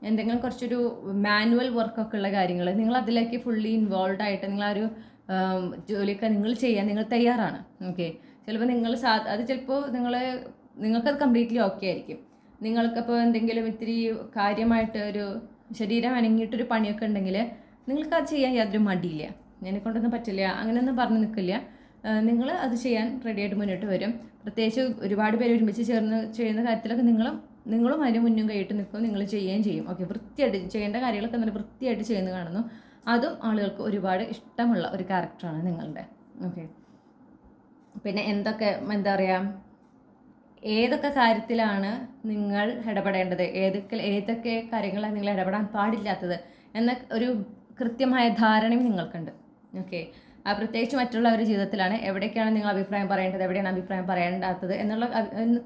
എന്തെങ്കിലും കുറച്ചൊരു മാനുവൽ വർക്കൊക്കെ ഉള്ള കാര്യങ്ങൾ നിങ്ങൾ അതിലേക്ക് ഫുള്ളി ഇൻവോൾവ് ആയിട്ട് നിങ്ങൾ ആ ഒരു ജോലിയൊക്കെ നിങ്ങൾ തയ്യാറാണ്. ഓക്കെ, ചിലപ്പോൾ അത് ചിലപ്പോൾ നിങ്ങൾക്കത് കംപ്ലീറ്റ്ലി ഓക്കെ ആയിരിക്കും. നിങ്ങൾക്കപ്പോൾ എന്തെങ്കിലും ഇത്തിരി കാര്യമായിട്ട് ഒരു ശരീരം അനങ്ങിയിട്ടൊരു പണിയൊക്കെ ഉണ്ടെങ്കിൽ നിങ്ങൾക്കത് ചെയ്യാൻ യാതൊരു മടിയില്ല, എന്നെക്കൊണ്ടൊന്നും പറ്റില്ല അങ്ങനെയൊന്നും പറഞ്ഞ് നിൽക്കില്ല. നിങ്ങൾ അത് ചെയ്യാൻ റെഡിയായിട്ട് മുന്നോട്ട് വരും. പ്രത്യേകിച്ച് ഒരുപാട് പേര് ഒരുമിച്ച് ചേർന്ന് ചെയ്യുന്ന കാര്യത്തിലൊക്കെ നിങ്ങളും അതിന് മുന്നും കൈയിട്ട് നിൽക്കും, നിങ്ങൾ ചെയ്യുകയും ചെയ്യും. ഓക്കെ, വൃത്തിയായിട്ട് ചെയ്യേണ്ട കാര്യങ്ങളൊക്കെ നല്ല വൃത്തിയായിട്ട് ചെയ്യുന്ന കാണുന്നു. അതും ആളുകൾക്ക് ഒരുപാട് ഇഷ്ടമുള്ള ഒരു ക്യാരക്ടറാണ് നിങ്ങളുടെ. ഓക്കെ, പിന്നെ എന്താ പറയുക, ഏതൊക്കെ കാര്യത്തിലാണ് നിങ്ങൾ ഇടപെടേണ്ടത്, ഏതൊക്കെ കാര്യങ്ങളാണ് നിങ്ങൾ ഇടപെടാൻ പാടില്ലാത്തത് എന്ന ഒരു കൃത്യമായ ധാരണയും നിങ്ങൾക്കുണ്ട്. ഓക്കെ, പ്രത്യേകിച്ച് മറ്റുള്ളവരുടെ ജീവിതത്തിലാണ് എവിടേക്കാണ് നിങ്ങൾ അഭിപ്രായം പറയേണ്ടത്, എവിടെയാണ് അഭിപ്രായം പറയേണ്ടാത്തത് എന്നുള്ള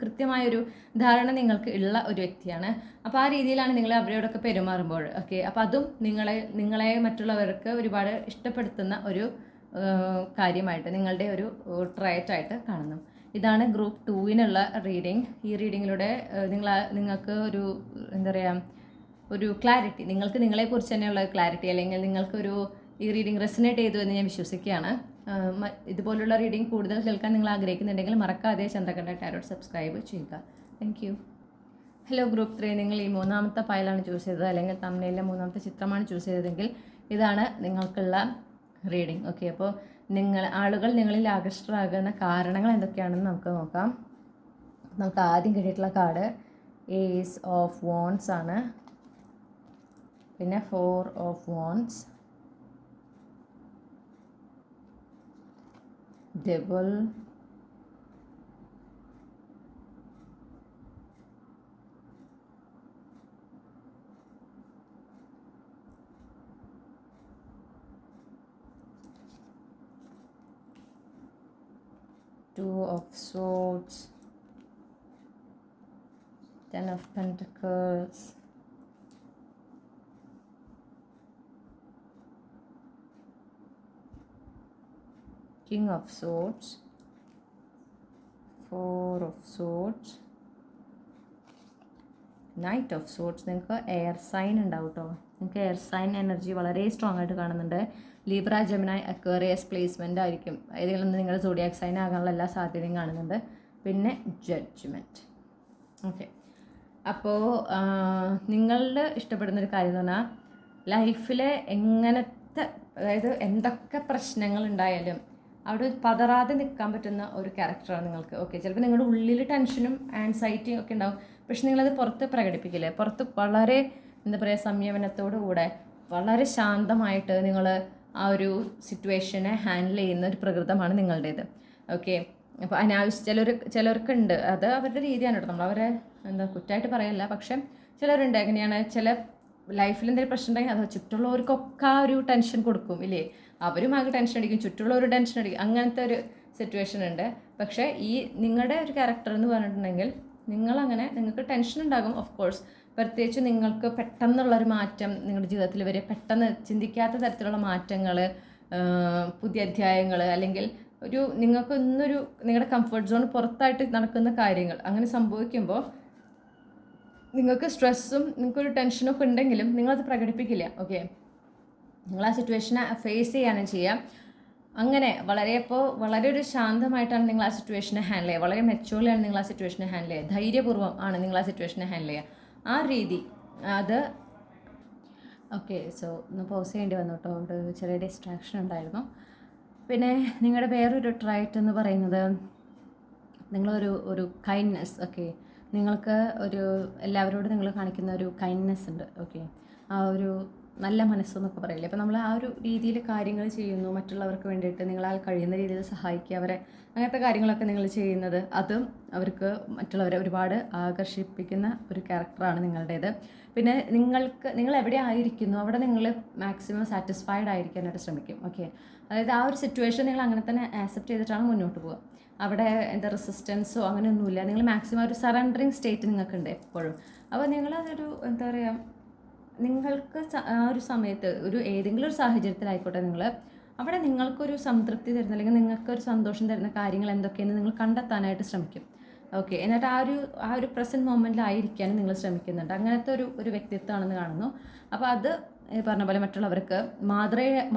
കൃത്യമായൊരു ധാരണ നിങ്ങൾക്ക് ഉള്ള ഒരു വ്യക്തിയാണ്. അപ്പോൾ ആ രീതിയിലാണ് നിങ്ങൾ അവരോടൊക്കെ പെരുമാറുമ്പോൾ. ഓക്കെ, അപ്പോൾ അതും നിങ്ങളെ മറ്റുള്ളവർക്ക് ഒരുപാട് ഇഷ്ടപ്പെടുത്തുന്ന ഒരു കാര്യമായിട്ട്, നിങ്ങളുടെ ഒരു ട്രയറ്റായിട്ട് കാണുന്നു. ഇതാണ് ഗ്രൂപ്പ് 2-നുള്ള റീഡിങ്. ഈ റീഡിങ്ങിലൂടെ നിങ്ങൾക്ക് ഒരു എന്താ പറയുക, ഒരു ക്ലാരിറ്റി, നിങ്ങൾക്ക് നിങ്ങളെക്കുറിച്ച് തന്നെയുള്ള ക്ലാരിറ്റി, അല്ലെങ്കിൽ നിങ്ങൾക്കൊരു ഈ റീഡിംഗ് റെസനേറ്റ് ചെയ്തു എന്ന് ഞാൻ വിശ്വസിക്കുകയാണ്. ഇതുപോലുള്ള റീഡിംഗ് കൂടുതൽ കേൾക്കാൻ നിങ്ങൾ ആഗ്രഹിക്കുന്നുണ്ടെങ്കിൽ മറക്കാതെ ചന്ദ്രകണ്ഠ ടാരോട്ട് സബ്സ്ക്രൈബ് ചെയ്യുക. Thank you. ഹലോ ഗ്രൂപ്പ് 3, നിങ്ങൾ ഈ 3ാമത്തെ ഫയലാണ് ചൂസ് ചെയ്തത്, അല്ലെങ്കിൽ തമ്മിലെ 3ാമത്തെ ചിത്രമാണ് ചൂസ് ചെയ്തതെങ്കിൽ ഇതാണ് നിങ്ങൾക്കുള്ള റീഡിംഗ്. ഓക്കെ, അപ്പോൾ ആളുകൾ നിങ്ങളിൽ ആകർഷ്ടരാകുന്ന കാരണങ്ങൾ എന്തൊക്കെയാണെന്ന് നമുക്ക് നോക്കാം. നമുക്ക് ആദ്യം കിട്ടിയിട്ടുള്ള കാർഡ് ഏസ് ഓഫ് വോൺസ് ആണ്, പിന്നെ 4 of wands, double, Two of Swords, 10 of Pentacles, King of Swords, 4 of Swords, Knight of Swords. നിങ്ങൾക്ക് എയർ സൈൻ ഉണ്ടാവും കേട്ടോ. നിങ്ങൾക്ക് എയർ സൈൻ എനർജി വളരെ സ്ട്രോങ് ആയിട്ട് കാണുന്നുണ്ട്. ലീബ്ര, ജെമിനായി, അക്വേറിയസ് പ്ലേസ്മെൻ്റ് ആയിരിക്കും. ഏതെങ്കിലും നിങ്ങളുടെ സോഡിയാക് സൈൻ ആകാനുള്ള എല്ലാ സാധ്യതയും കാണുന്നുണ്ട്. പിന്നെ ജഡ്ജ്മെൻറ്റ്. ഓക്കെ, അപ്പോൾ നിങ്ങളുടെ ഇഷ്ടപ്പെടുന്നൊരു കാര്യം എന്ന് പറഞ്ഞാൽ ലൈഫിൽ എങ്ങനത്തെ, അതായത് എന്തൊക്കെ പ്രശ്നങ്ങൾ ഉണ്ടായാലും അവിടെ പതറാതെ നിൽക്കാൻ പറ്റുന്ന ഒരു ക്യാരക്ടറാണ് നിങ്ങൾക്ക്. ഓക്കെ, ചിലപ്പോൾ നിങ്ങളുടെ ഉള്ളിൽ ടെൻഷനും ആൻസൈറ്റിയും ഒക്കെ ഉണ്ടാവും, പക്ഷെ നിങ്ങളത് പുറത്ത് പ്രകടിപ്പിക്കില്ലേ. പുറത്ത് വളരെ എന്താ പറയുക, സംയമനത്തോടു കൂടെ വളരെ ശാന്തമായിട്ട് നിങ്ങൾ ആ ഒരു സിറ്റുവേഷനെ ഹാൻഡിൽ ചെയ്യുന്ന ഒരു പ്രകൃതമാണ് നിങ്ങളുടേത്. ഓക്കെ, അപ്പോൾ ചിലർക്കുണ്ട്, അത് അവരുടെ രീതിയാണ് കേട്ടോ. നമ്മളവരെ എന്താ കുറ്റമായിട്ട് പറയല്ല, പക്ഷെ ചിലരുണ്ട് എങ്ങനെയാണ്, ചില ലൈഫിൽ എന്തെങ്കിലും പ്രശ്നം ഉണ്ടെങ്കിൽ അത് ചുറ്റുള്ളവർക്കൊക്കെ ആ ഒരു ടെൻഷൻ കൊടുക്കും ഇല്ലേ. അവരും ആകെ ടെൻഷൻ അടിക്കും, ചുറ്റുള്ളവർ ടെൻഷൻ അടിക്കും, അങ്ങനത്തെ ഒരു സിറ്റുവേഷൻ ഉണ്ട്. പക്ഷേ ഈ നിങ്ങളുടെ ഒരു ക്യാരക്ടർ എന്ന് പറഞ്ഞിട്ടുണ്ടെങ്കിൽ നിങ്ങൾക്ക് ടെൻഷൻ ഉണ്ടാകും ഓഫ് കോഴ്സ്. പ്രത്യേകിച്ച് നിങ്ങൾക്ക് പെട്ടെന്നുള്ളൊരു മാറ്റം നിങ്ങളുടെ ജീവിതത്തിൽ വരെ, പെട്ടെന്ന് ചിന്തിക്കാത്ത തരത്തിലുള്ള മാറ്റങ്ങൾ, പുതിയ അധ്യായങ്ങൾ, അല്ലെങ്കിൽ നിങ്ങളുടെ കംഫർട്ട് സോൺ പുറത്തായിട്ട് നടക്കുന്ന കാര്യങ്ങൾ അങ്ങനെ സംഭവിക്കുമ്പോൾ നിങ്ങൾക്ക് സ്ട്രെസ്സും നിങ്ങൾക്കൊരു ടെൻഷനൊക്കെ ഉണ്ടെങ്കിലും നിങ്ങളത് പ്രകടിപ്പിക്കില്ല. ഓക്കെ, നിങ്ങൾ ആ സിറ്റുവേഷനെ ഫേസ് ചെയ്യാനും ചെയ്യാം. അങ്ങനെ വളരെ ഒരു ശാന്തമായിട്ടാണ് നിങ്ങൾ ആ സിറ്റുവേഷനെ ഹാൻഡിൽ ചെയ്യുക. വളരെ മെച്ചൂർലിയാണ് നിങ്ങൾ ആ സിറ്റുവേഷനെ ഹാൻഡിൽ ചെയ്യുക. ധൈര്യപൂർവ്വം ആണ് നിങ്ങൾ ആ സിറ്റുവേഷനെ ഹാൻഡിൽ ചെയ്യുക. ആ രീതി അത് ഓക്കെ. സോ ഒന്ന് പോസ് ചെയ്യേണ്ടി വന്നു കേട്ടോ, അവിടെ ചെറിയ ഡിസ്ട്രാക്ഷൻ ഉണ്ടായിരുന്നു. പിന്നെ നിങ്ങളുടെ വേറൊരു ട്രൈറ്റ് എന്ന് പറയുന്നത് നിങ്ങളൊരു കൈൻഡ്നെസ്. ഓക്കെ, നിങ്ങൾക്ക് എല്ലാവരോടും നിങ്ങൾ കാണിക്കുന്ന ഒരു കൈൻഡ്നെസ് ഉണ്ട്. ഓക്കെ, ആ ഒരു നല്ല മനസ്സെന്നൊക്കെ പറയില്ലേ. അപ്പോൾ നമ്മൾ ആ ഒരു രീതിയിൽ കാര്യങ്ങൾ ചെയ്യുന്നു, മറ്റുള്ളവർക്ക് വേണ്ടിയിട്ട് നിങ്ങളാൽ കഴിയുന്ന രീതിയിൽ സഹായിക്കുക, അങ്ങനത്തെ കാര്യങ്ങളൊക്കെ നിങ്ങൾ ചെയ്യുന്നത് അതും അവർക്ക് മറ്റുള്ളവരെ ഒരുപാട് ആകർഷിപ്പിക്കുന്ന ഒരു ക്യാരക്ടറാണ് നിങ്ങളുടേത്. പിന്നെ നിങ്ങൾ എവിടെ ആയിരിക്കുന്നു അവിടെ നിങ്ങൾ മാക്സിമം സാറ്റിസ്ഫൈഡ് ആയിരിക്കാനായിട്ട് ശ്രമിക്കും. ഓക്കെ, അതായത് ആ ഒരു സിറ്റുവേഷൻ നിങ്ങൾ അങ്ങനെ തന്നെ ആക്സെപ്റ്റ് ചെയ്തിട്ടാണ് മുന്നോട്ട് പോകുക. അവിടെ റെസിസ്റ്റൻസോ അങ്ങനെയൊന്നുമില്ല. നിങ്ങൾ മാക്സിമം ഒരു സറണ്ടറിങ് സ്റ്റേറ്റ് നിങ്ങൾക്കുണ്ട് എപ്പോഴും. അപ്പോൾ നിങ്ങളതൊരു എന്താ പറയുക, നിങ്ങൾക്ക് ആ ഒരു സമയത്ത് ഏതെങ്കിലും ഒരു സാഹചര്യത്തിലായിക്കോട്ടെ, അവിടെ നിങ്ങൾക്കൊരു സംതൃപ്തി തരുന്ന, അല്ലെങ്കിൽ നിങ്ങൾക്കൊരു സന്തോഷം തരുന്ന കാര്യങ്ങൾ എന്തൊക്കെയെന്ന് നിങ്ങൾ കണ്ടെത്താനായിട്ട് ശ്രമിക്കും. ഓക്കെ, എന്നിട്ട് ആ ഒരു പ്രസൻറ്റ് മൊമെൻറ്റിലായിരിക്കാനും നിങ്ങൾ ശ്രമിക്കുന്നുണ്ട്. അങ്ങനത്തെ ഒരു വ്യക്തിത്വമാണെന്ന് കാണുന്നു. അപ്പോൾ അത് പറഞ്ഞ പോലെ മറ്റുള്ളവർക്ക്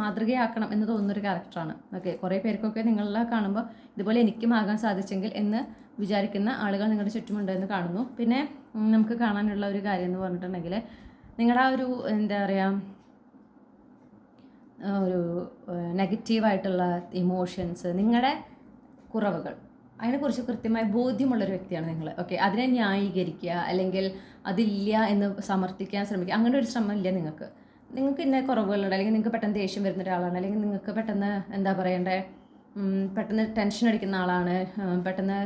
മാതൃകയാക്കണം എന്ന് തോന്നുന്നൊരു ക്യാരക്ടറാണ്. ഓക്കെ, കുറേ പേർക്കൊക്കെ നിങ്ങളെ കാണുമ്പോൾ ഇതുപോലെ എനിക്കും ആകാൻ സാധിച്ചെങ്കിൽ എന്ന് വിചാരിക്കുന്ന ആളുകൾ നിങ്ങളുടെ ചുറ്റുമുണ്ട് എന്ന് കാണുന്നു. പിന്നെ നമുക്ക് കാണാനുള്ള ഒരു കാര്യം എന്ന് പറഞ്ഞിട്ടുണ്ടെങ്കിൽ നിങ്ങളുടെ ആ ഒരു എന്താ പറയുക, ഒരു നെഗറ്റീവായിട്ടുള്ള ഇമോഷൻസ്, നിങ്ങളുടെ കുറവുകൾ, അതിനെക്കുറിച്ച് കൃത്യമായ ബോധ്യമുള്ളൊരു വ്യക്തിയാണ് നിങ്ങൾ. ഓക്കെ, അതിനെ ന്യായീകരിക്കുക അല്ലെങ്കിൽ അതില്ല എന്ന് സമർത്ഥിക്കാൻ ശ്രമിക്കുക, അങ്ങനെ ഒരു ശ്രമം ഇല്ല നിങ്ങൾക്ക്. ഇന്ന കുറവുകളുണ്ട്, അല്ലെങ്കിൽ നിങ്ങൾക്ക് പെട്ടെന്ന് ദേഷ്യം വരുന്ന ഒരാളാണ്, അല്ലെങ്കിൽ നിങ്ങൾക്ക് പെട്ടെന്ന് എന്താ പറയണ്ടേ, പെട്ടെന്ന് ടെൻഷൻ അടിക്കുന്ന ആളാണ്, പെട്ടെന്ന്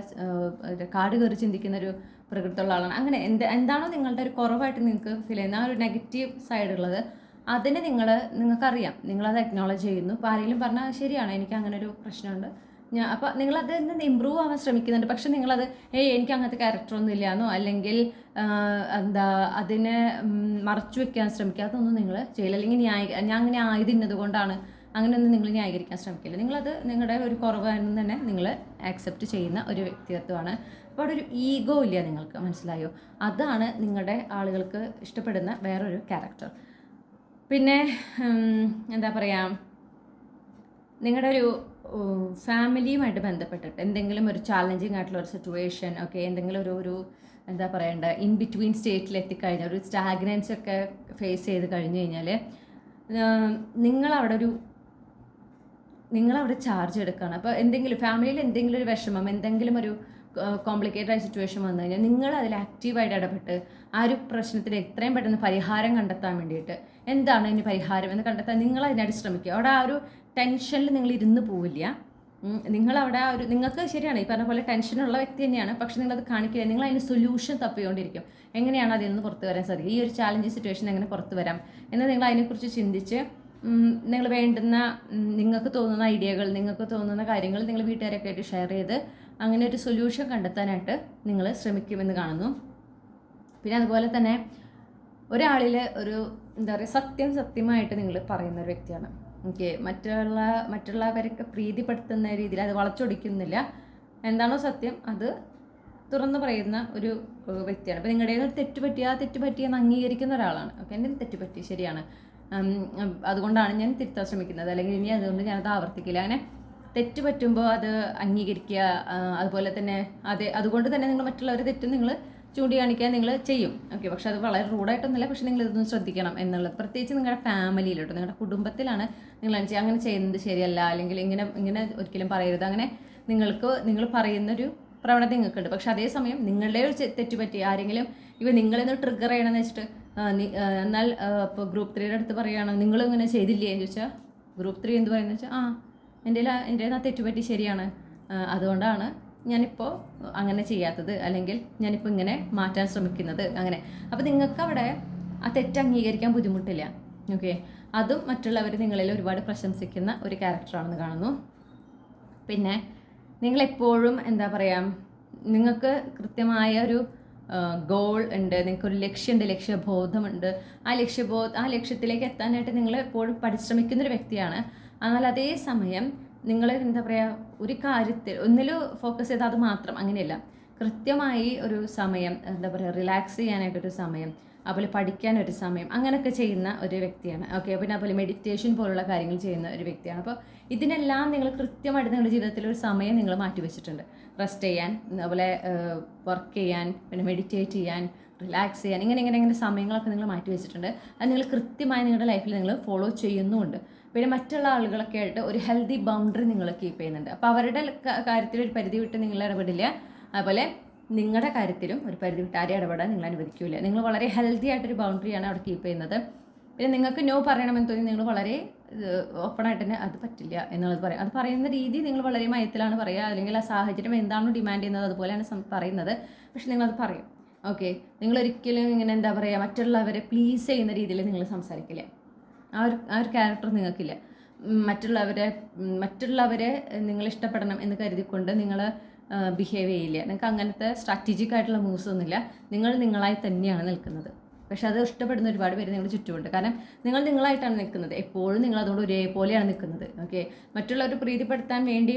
കാട് കയറി ചിന്തിക്കുന്നൊരു പ്രകൃതമുള്ള ആളാണ്. അങ്ങനെ എന്താണോ നിങ്ങളുടെ ഒരു കുറവായിട്ട് നിങ്ങൾക്ക് ഫീൽ ചെയ്യുന്ന ആ ഒരു നെഗറ്റീവ് സൈഡുള്ളത്, അതിന് നിങ്ങൾക്കറിയാം, നിങ്ങളത് അക്നോളജ് ചെയ്യുന്നു. ഇപ്പോൾ ആരെങ്കിലും പറഞ്ഞാൽ ശരിയാണ്, എനിക്ക് അങ്ങനെ ഒരു പ്രശ്നമുണ്ട്, അപ്പോൾ നിങ്ങളത് നിന്ന് ഇമ്പ്രൂവ് ആവാൻ ശ്രമിക്കുന്നുണ്ട്. പക്ഷെ നിങ്ങളത് എനിക്ക് അങ്ങനത്തെ ക്യാരക്ടറൊന്നും ഇല്ലയെന്നോ അല്ലെങ്കിൽ എന്താ അതിനെ മറച്ചു വെക്കാൻ ശ്രമിക്കുക, അതൊന്നും നിങ്ങൾ ചെയ്യില്ല. അല്ലെങ്കിൽ ഞാൻ അങ്ങനെ ആയതിന്നത് കൊണ്ടാണ്, അങ്ങനെയൊന്നും നിങ്ങൾ ന്യായീകരിക്കാൻ ശ്രമിക്കില്ല. നിങ്ങളത് നിങ്ങളുടെ ഒരു കുറവാണെന്ന് തന്നെ നിങ്ങൾ ആക്സെപ്റ്റ് ചെയ്യുന്ന ഒരു വ്യക്തിത്വമാണ്. അപ്പോൾ അവിടെ ഒരു ഈഗോ ഇല്ല നിങ്ങൾക്ക്, മനസ്സിലായോ? അതാണ് നിങ്ങളുടെ ആളുകൾക്ക് ഇഷ്ടപ്പെടുന്ന വേറൊരു ക്യാരക്ടർ. പിന്നെ എന്താ പറയുക, നിങ്ങളുടെ ഒരു ഫാമിലിയുമായിട്ട് ബന്ധപ്പെട്ടിട്ട് എന്തെങ്കിലും ഒരു ചാലഞ്ചിങ് ആയിട്ടുള്ള ഒരു സിറ്റുവേഷൻ, ഓക്കെ, എന്തെങ്കിലും ഒരു എന്താ പറയണ്ട ഇൻ ബിറ്റ്വീൻ സ്റ്റേറ്റിൽ എത്തിക്കഴിഞ്ഞാൽ, ഒരു സ്റ്റാഗ്നൻസ് ഒക്കെ ഫേസ് ചെയ്ത് കഴിഞ്ഞ് കഴിഞ്ഞാൽ നിങ്ങളവിടെ ചാർജ് എടുക്കുകയാണ്. അപ്പോൾ എന്തെങ്കിലും ഫാമിലിയിൽ എന്തെങ്കിലും ഒരു വിഷമം, എന്തെങ്കിലും ഒരു കോംപ്ലിക്കേറ്റഡ് ആയ സിറ്റുവേഷൻ വന്നു കഴിഞ്ഞാൽ നിങ്ങൾ അതിൽ ആക്റ്റീവായിട്ട് ഇടപെട്ട് ആ ഒരു പ്രശ്നത്തിന് എത്രയും പെട്ടെന്ന് പരിഹാരം കണ്ടെത്താൻ വേണ്ടിയിട്ട്, എന്താണ് ഇതിന് പരിഹാരം എന്ന് കണ്ടെത്താൻ നിങ്ങൾ അതിനായിട്ട് ശ്രമിക്കുക. അവിടെ ആ ഒരു ടെൻഷനിൽ നിങ്ങൾ ഇരുന്ന് പോവില്ല. നിങ്ങളവിടെ നിങ്ങൾക്ക് ശരിയാണ് ഈ പറഞ്ഞ പോലെ ടെൻഷനുള്ള വ്യക്തി തന്നെയാണ്, പക്ഷെ നിങ്ങളത് കാണിക്കില്ല. നിങ്ങൾ അതിന് സൊല്യൂഷൻ തപ്പിക്കൊണ്ടിരിക്കും. എങ്ങനെയാണ് അതിൽ നിന്ന് പുറത്തു വരാൻ സാധിക്കുക, ഈ ഒരു ചാലഞ്ചിങ് സിറ്റുവേഷൻ എങ്ങനെ പുറത്തു വരാം എന്ന് നിങ്ങൾ അതിനെക്കുറിച്ച് ചിന്തിച്ച് നിങ്ങൾ വേണ്ടുന്ന നിങ്ങൾക്ക് തോന്നുന്ന ഐഡിയകൾ, നിങ്ങൾക്ക് തോന്നുന്ന കാര്യങ്ങൾ നിങ്ങൾ വീട്ടുകാരൊക്കെ ആയിട്ട് ഷെയർ ചെയ്ത് അങ്ങനെ ഒരു സൊല്യൂഷൻ കണ്ടെത്താനായിട്ട് നിങ്ങൾ ശ്രമിക്കുമെന്ന് കാണുന്നു. പിന്നെ അതുപോലെ തന്നെ ഒരാളിൽ ഒരു എന്താ പറയുക സത്യമായിട്ട് നിങ്ങൾ പറയുന്ന ഒരു വ്യക്തിയാണ്. ഓക്കെ, മറ്റുള്ളവരൊക്കെ പ്രീതിപ്പെടുത്തുന്ന രീതിയിൽ അത് വളച്ചൊടിക്കുന്നില്ല. എന്താണോ സത്യം അത് തുറന്നു പറയുന്ന ഒരു വ്യക്തിയാണ്. അപ്പോൾ നിങ്ങളുടെ ഒരു തെറ്റുപറ്റിയെന്ന് അംഗീകരിക്കുന്ന ഒരാളാണ്. ഓക്കെ, എൻ്റെ തെറ്റുപറ്റി, ശരിയാണ്, അതുകൊണ്ടാണ് ഞാൻ തിരുത്താൻ ശ്രമിക്കുന്നത്, അല്ലെങ്കിൽ ഇനി അതുകൊണ്ട് ഞാനത് ആവർത്തിക്കില്ല. അങ്ങനെ തെറ്റ് പറ്റുമ്പോൾ അത് അംഗീകരിക്കുക. അതുപോലെ തന്നെ അതുകൊണ്ട് തന്നെ നിങ്ങൾ മറ്റുള്ളവരെ തെറ്റ് നിങ്ങൾ ചൂണ്ടിക്കാണിക്കാൻ നിങ്ങൾ ചെയ്യും. ഓക്കെ, പക്ഷെ അത് വളരെ റൂഡായിട്ടൊന്നുമില്ല. പക്ഷെ നിങ്ങൾ ഇതൊന്നും ശ്രദ്ധിക്കണം എന്നുള്ളത്, പ്രത്യേകിച്ച് നിങ്ങളുടെ ഫാമിലിയിലോട്ട്, നിങ്ങളുടെ കുടുംബത്തിലാണ് നിങ്ങൾ അങ്ങനെ ചെയ്യുന്നത് ശരിയല്ല, അല്ലെങ്കിൽ ഇങ്ങനെ ഒരിക്കലും പറയരുത്, അങ്ങനെ നിങ്ങൾ പറയുന്നൊരു പ്രവണത നിങ്ങൾക്കുണ്ട്. പക്ഷെ അതേസമയം നിങ്ങളുടെ ഒരു തെറ്റുപറ്റി ആരെങ്കിലും നിങ്ങളിന്ന് ട്രിഗർ ചെയ്യണമെന്ന് വെച്ചിട്ട് എന്നാൽ ഇപ്പോൾ ഗ്രൂപ്പ് 3യുടെ അടുത്ത് പറയുകയാണ് നിങ്ങളിങ്ങനെ ചെയ്തില്ലേ എന്ന് ചോദിച്ചാൽ ഗ്രൂപ്പ് 3 എന്ത് പറയുന്നത് വെച്ചാൽ എൻ്റെ ആ തെറ്റുപറ്റി ശരിയാണ്, അതുകൊണ്ടാണ് ഞാനിപ്പോൾ അങ്ങനെ ചെയ്യാത്തത്, അല്ലെങ്കിൽ ഞാനിപ്പോൾ ഇങ്ങനെ മാറ്റാൻ ശ്രമിക്കുന്നത്, അങ്ങനെ. അപ്പോൾ നിങ്ങൾക്ക് അവിടെ ആ തെറ്റ് അംഗീകരിക്കാൻ ബുദ്ധിമുട്ടില്ല. ഓക്കെ, അതും മറ്റുള്ളവർ നിങ്ങളിൽ ഒരുപാട് പ്രശംസിക്കുന്ന ഒരു ക്യാരക്ടറാണെന്ന് കാണുന്നു. പിന്നെ നിങ്ങളെപ്പോഴും എന്താ പറയുക, നിങ്ങൾക്ക് കൃത്യമായ ഒരു ഗോൾ ഉണ്ട്, നിങ്ങൾക്കൊരു ലക്ഷ്യമുണ്ട്, ലക്ഷ്യബോധമുണ്ട്. ആ ലക്ഷ്യത്തിലേക്ക് എത്താനായിട്ട് നിങ്ങൾ എപ്പോഴും പരിശ്രമിക്കുന്നൊരു വ്യക്തിയാണ്. എന്നാൽ അതേസമയം നിങ്ങൾ എന്താ പറയുക, ഒരു കാര്യത്തിൽ ഒന്നിലും ഫോക്കസ് ചെയ്താൽ അത് മാത്രം അങ്ങനെയല്ല, കൃത്യമായി ഒരു സമയം, എന്താ പറയുക, റിലാക്സ് ചെയ്യാനായിട്ടൊരു സമയം, അതുപോലെ പഠിക്കാനൊരു സമയം, അങ്ങനെയൊക്കെ ചെയ്യുന്ന ഒരു വ്യക്തിയാണ്. ഓക്കെ, പിന്നെ അതുപോലെ മെഡിറ്റേഷൻ പോലുള്ള കാര്യങ്ങൾ ചെയ്യുന്ന ഒരു വ്യക്തിയാണ്. അപ്പോൾ ഇതിനെല്ലാം നിങ്ങൾ കൃത്യമായിട്ട് നിങ്ങളുടെ ജീവിതത്തിൽ ഒരു സമയം നിങ്ങൾ മാറ്റിവെച്ചിട്ടുണ്ട്. റെസ്റ്റ് ചെയ്യാൻ, അതുപോലെ വർക്ക് ചെയ്യാൻ, പിന്നെ മെഡിറ്റേറ്റ് ചെയ്യാൻ, റിലാക്സ് ചെയ്യാൻ, ഇങ്ങനെ സമയങ്ങളൊക്കെ നിങ്ങൾ മാറ്റിവെച്ചിട്ടുണ്ട്. അത് നിങ്ങൾ കൃത്യമായി നിങ്ങളുടെ ലൈഫിൽ നിങ്ങൾ ഫോളോ ചെയ്യുന്നുമുണ്ട്. പിന്നെ മറ്റുള്ള ആളുകളൊക്കെ ആയിട്ട് ഒരു ഹെൽത്തി ബൗണ്ടറി നിങ്ങൾ കീപ്പ് ചെയ്യുന്നുണ്ട്. അപ്പോൾ അവരുടെ കാര്യത്തിൽ ഒരു പരിധി വിട്ട് നിങ്ങൾ ഇടപെടില്ല, അതുപോലെ നിങ്ങളുടെ കാര്യത്തിലും ഒരു പരിധി വിട്ട് ആരെയും ഇടപെടാൻ നിങ്ങൾ അനുവദിക്കില്ല. നിങ്ങൾ വളരെ ഹെൽത്തി ആയിട്ടൊരു ബൗണ്ടറിയാണ് അവിടെ കീപ്പ് ചെയ്യുന്നത്. പിന്നെ നിങ്ങൾക്ക് നോ പറയണമെന്ന് തോന്നി നിങ്ങൾ വളരെ ഓപ്പണായിട്ട് തന്നെ അത് പറ്റില്ല എന്നുള്ളത് പറയും. അത് പറയുന്ന രീതി നിങ്ങൾ വളരെ മയത്തിലാണ് പറയുക, അല്ലെങ്കിൽ ആ സാഹചര്യം എന്താണോ ഡിമാൻഡ് ചെയ്യുന്നത് അതുപോലെയാണ് പറയുന്നത്. പക്ഷെ നിങ്ങളത് പറയും. ഓക്കെ, നിങ്ങളൊരിക്കലും ഇങ്ങനെ എന്താ പറയുക, മറ്റുള്ളവരെ പ്ലീസ് ചെയ്യുന്ന രീതിയിൽ നിങ്ങൾ സംസാരിക്കില്ല. ആ ഒരു ക്യാരക്ടർ നിങ്ങൾക്കില്ല. മറ്റുള്ളവരെ നിങ്ങൾ ഇഷ്ടപ്പെടണം എന്ന് കരുതിക്കൊണ്ട് നിങ്ങൾ ബിഹേവ് ചെയ്യില്ല. നിങ്ങൾക്ക് അങ്ങനത്തെ സ്ട്രാറ്റജിക് ആയിട്ടുള്ള മൂവ്സ് ഒന്നുമില്ല. നിങ്ങൾ നിങ്ങളായി തന്നെയാണ് നിൽക്കുന്നത്. പക്ഷെ അത് ഇഷ്ടപ്പെടുന്ന ഒരുപാട് പേര് നിങ്ങളുടെ ചുറ്റുമുണ്ട്. കാരണം നിങ്ങൾ നിങ്ങളായിട്ടാണ് നിൽക്കുന്നത്, എപ്പോഴും നിങ്ങൾ അതുകൊണ്ട് ഒരേപോലെയാണ് നിൽക്കുന്നത്. ഓക്കെ, മറ്റുള്ളവർ പ്രീതിപ്പെടുത്താൻ വേണ്ടി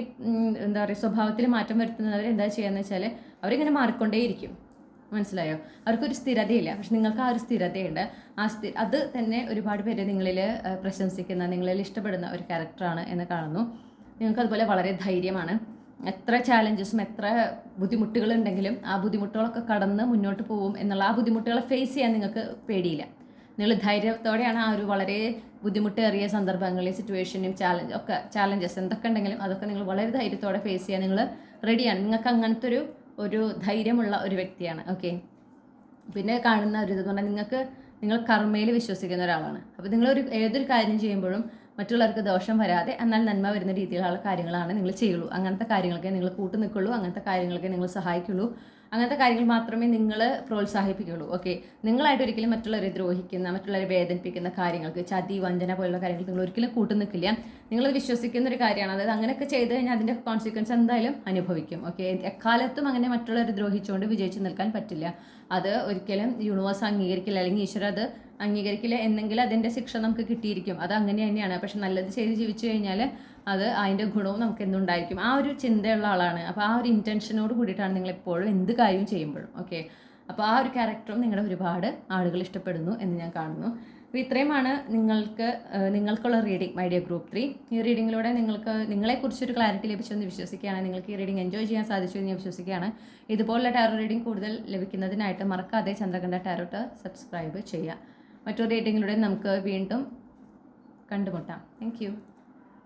എന്താ പറയുക, സ്വഭാവത്തിൽ മാറ്റം വരുത്തുന്നവർ എന്താ ചെയ്യുകയെന്ന് വെച്ചാൽ അവരിങ്ങനെ മാറിക്കൊണ്ടേയിരിക്കും. മനസ്സിലായോ? അവർക്കൊരു സ്ഥിരതയില്ല. പക്ഷെ നിങ്ങൾക്ക് ആ ഒരു സ്ഥിരതയുണ്ട്. അത് തന്നെ ഒരുപാട് പേര് നിങ്ങളിൽ പ്രശംസിക്കുന്ന, നിങ്ങളിൽ ഇഷ്ടപ്പെടുന്ന ഒരു ക്യാരക്ടറാണ് എന്ന് കാണുന്നു. നിങ്ങൾക്ക് അതുപോലെ വളരെ ധൈര്യമാണ്. എത്ര ചാലഞ്ചസും എത്ര ബുദ്ധിമുട്ടുകളുണ്ടെങ്കിലും ആ ബുദ്ധിമുട്ടുകളൊക്കെ കടന്ന് മുന്നോട്ട് പോകും എന്നുള്ള, ആ ബുദ്ധിമുട്ടുകളെ ഫേസ് ചെയ്യാൻ നിങ്ങൾക്ക് പേടിയില്ല. നിങ്ങൾ ധൈര്യത്തോടെയാണ് ആ ഒരു വളരെ ബുദ്ധിമുട്ടേറിയ സന്ദർഭങ്ങളിൽ, സിറ്റുവേഷനും ചാലഞ്ചസ് എന്തൊക്കെ ഉണ്ടെങ്കിലും അതൊക്കെ നിങ്ങൾ വളരെ ധൈര്യത്തോടെ ഫേസ് ചെയ്യാൻ നിങ്ങൾ റെഡിയാണ്. നിങ്ങൾക്ക് അങ്ങനത്തെ ഒരു ധൈര്യമുള്ള ഒരു വ്യക്തിയാണ്. ഓക്കെ, പിന്നെ കാണുന്ന ഒരു ഇതെന്ന് പറഞ്ഞാൽ നിങ്ങൾ കർമ്മയിൽ വിശ്വസിക്കുന്ന ഒരാളാണ്. അപ്പോൾ ഏതൊരു കാര്യം ചെയ്യുമ്പോഴും മറ്റുള്ളവർക്ക് ദോഷം വരാതെ എന്നാൽ നന്മ വരുന്ന രീതിയിലുള്ള കാര്യങ്ങളാണ് നിങ്ങൾ ചെയ്യുള്ളൂ. അങ്ങനത്തെ കാര്യങ്ങളൊക്കെ നിങ്ങൾ കൂട്ടു നിൽക്കുള്ളൂ, അങ്ങനത്തെ കാര്യങ്ങളൊക്കെ നിങ്ങൾ സഹായിക്കുള്ളൂ. അങ്ങനത്തെ കാര്യങ്ങൾ മാത്രമേ നിങ്ങൾ പ്രോത്സാഹിപ്പിക്കുകയുള്ളൂ. ഓക്കെ, നിങ്ങളായിട്ട് ഒരിക്കലും മറ്റുള്ളവരെ ദ്രോഹിക്കുന്ന, മറ്റുള്ളവരെ വേദനിപ്പിക്കുന്ന കാര്യങ്ങൾക്ക്, ചതി, വഞ്ചന പോലുള്ള കാര്യങ്ങൾ നിങ്ങൾ ഒരിക്കലും കൂട്ടുനിൽക്കില്ല. നിങ്ങൾ വിശ്വസിക്കുന്ന ഒരു കാര്യമാണ്. അതായത് അങ്ങനെയൊക്കെ ചെയ്ത് കഴിഞ്ഞാൽ അതിൻ്റെ കോൺസിക്വൻസ് എന്തായാലും അനുഭവിക്കും. ഓക്കെ, എക്കാലത്തും അങ്ങനെ മറ്റുള്ളവരെ ദ്രോഹിച്ചുകൊണ്ട് വിജയിച്ച് നിൽക്കാൻ പറ്റില്ല. അത് ഒരിക്കലും യൂണിവേഴ്സ് അംഗീകരിക്കില്ല, അല്ലെങ്കിൽ ഈശ്വരൻ അത് അംഗീകരിക്കില്ല. എന്നെങ്കിൽ അതിൻ്റെ ശിക്ഷ നമുക്ക് കിട്ടിയിരിക്കും. അത് അങ്ങനെ തന്നെയാണ്. പക്ഷെ നല്ലത് ചെയ്ത് ജീവിച്ചു കഴിഞ്ഞാൽ അത് അതിൻ്റെ ഗുണവും നമുക്ക് എന്തുണ്ടായിരിക്കും. ആ ഒരു ചിന്തയുള്ള ആളാണ്. അപ്പോൾ ആ ഒരു ഇൻറ്റൻഷനോട് കൂടിയിട്ടാണ് നിങ്ങൾ എപ്പോഴും എന്ത് കാര്യവും ചെയ്യുമ്പോഴും. ഓക്കെ, അപ്പോൾ ആ ഒരു ക്യാരക്ടറും നിങ്ങളുടെ ഒരുപാട് ആളുകൾ ഇഷ്ടപ്പെടുന്നു എന്ന് ഞാൻ കാണുന്നു. അപ്പോൾ ഇത്രയുമാണ് നിങ്ങൾക്കുള്ള റീഡിംഗ്, മൈ ഡിയർ ഗ്രൂപ്പ് 3. ഈ റീഡിങ്ങിലൂടെ നിങ്ങളെക്കുറിച്ചൊരു ക്ലാരിറ്റി ലഭിച്ചെന്ന് വിശ്വസിക്കുകയാണ്. നിങ്ങൾക്ക് ഈ റീഡിംഗ് എൻജോയ് ചെയ്യാൻ സാധിച്ചു എന്ന് ഞാൻ വിശ്വസിക്കുകയാണ്. ഇതുപോലുള്ള ടാരോ റീഡിംഗ് കൂടുതൽ ലഭിക്കുന്നതിനായിട്ട് മറക്കാതെ ചന്ദ്രകണ്ഠ ടാരോട്ട് സബ്സ്ക്രൈബ് ചെയ്യുക. മറ്റൊരു റീഡിങ്ങിലൂടെ നമുക്ക് വീണ്ടും കണ്ടുമുട്ടാം. Thank you.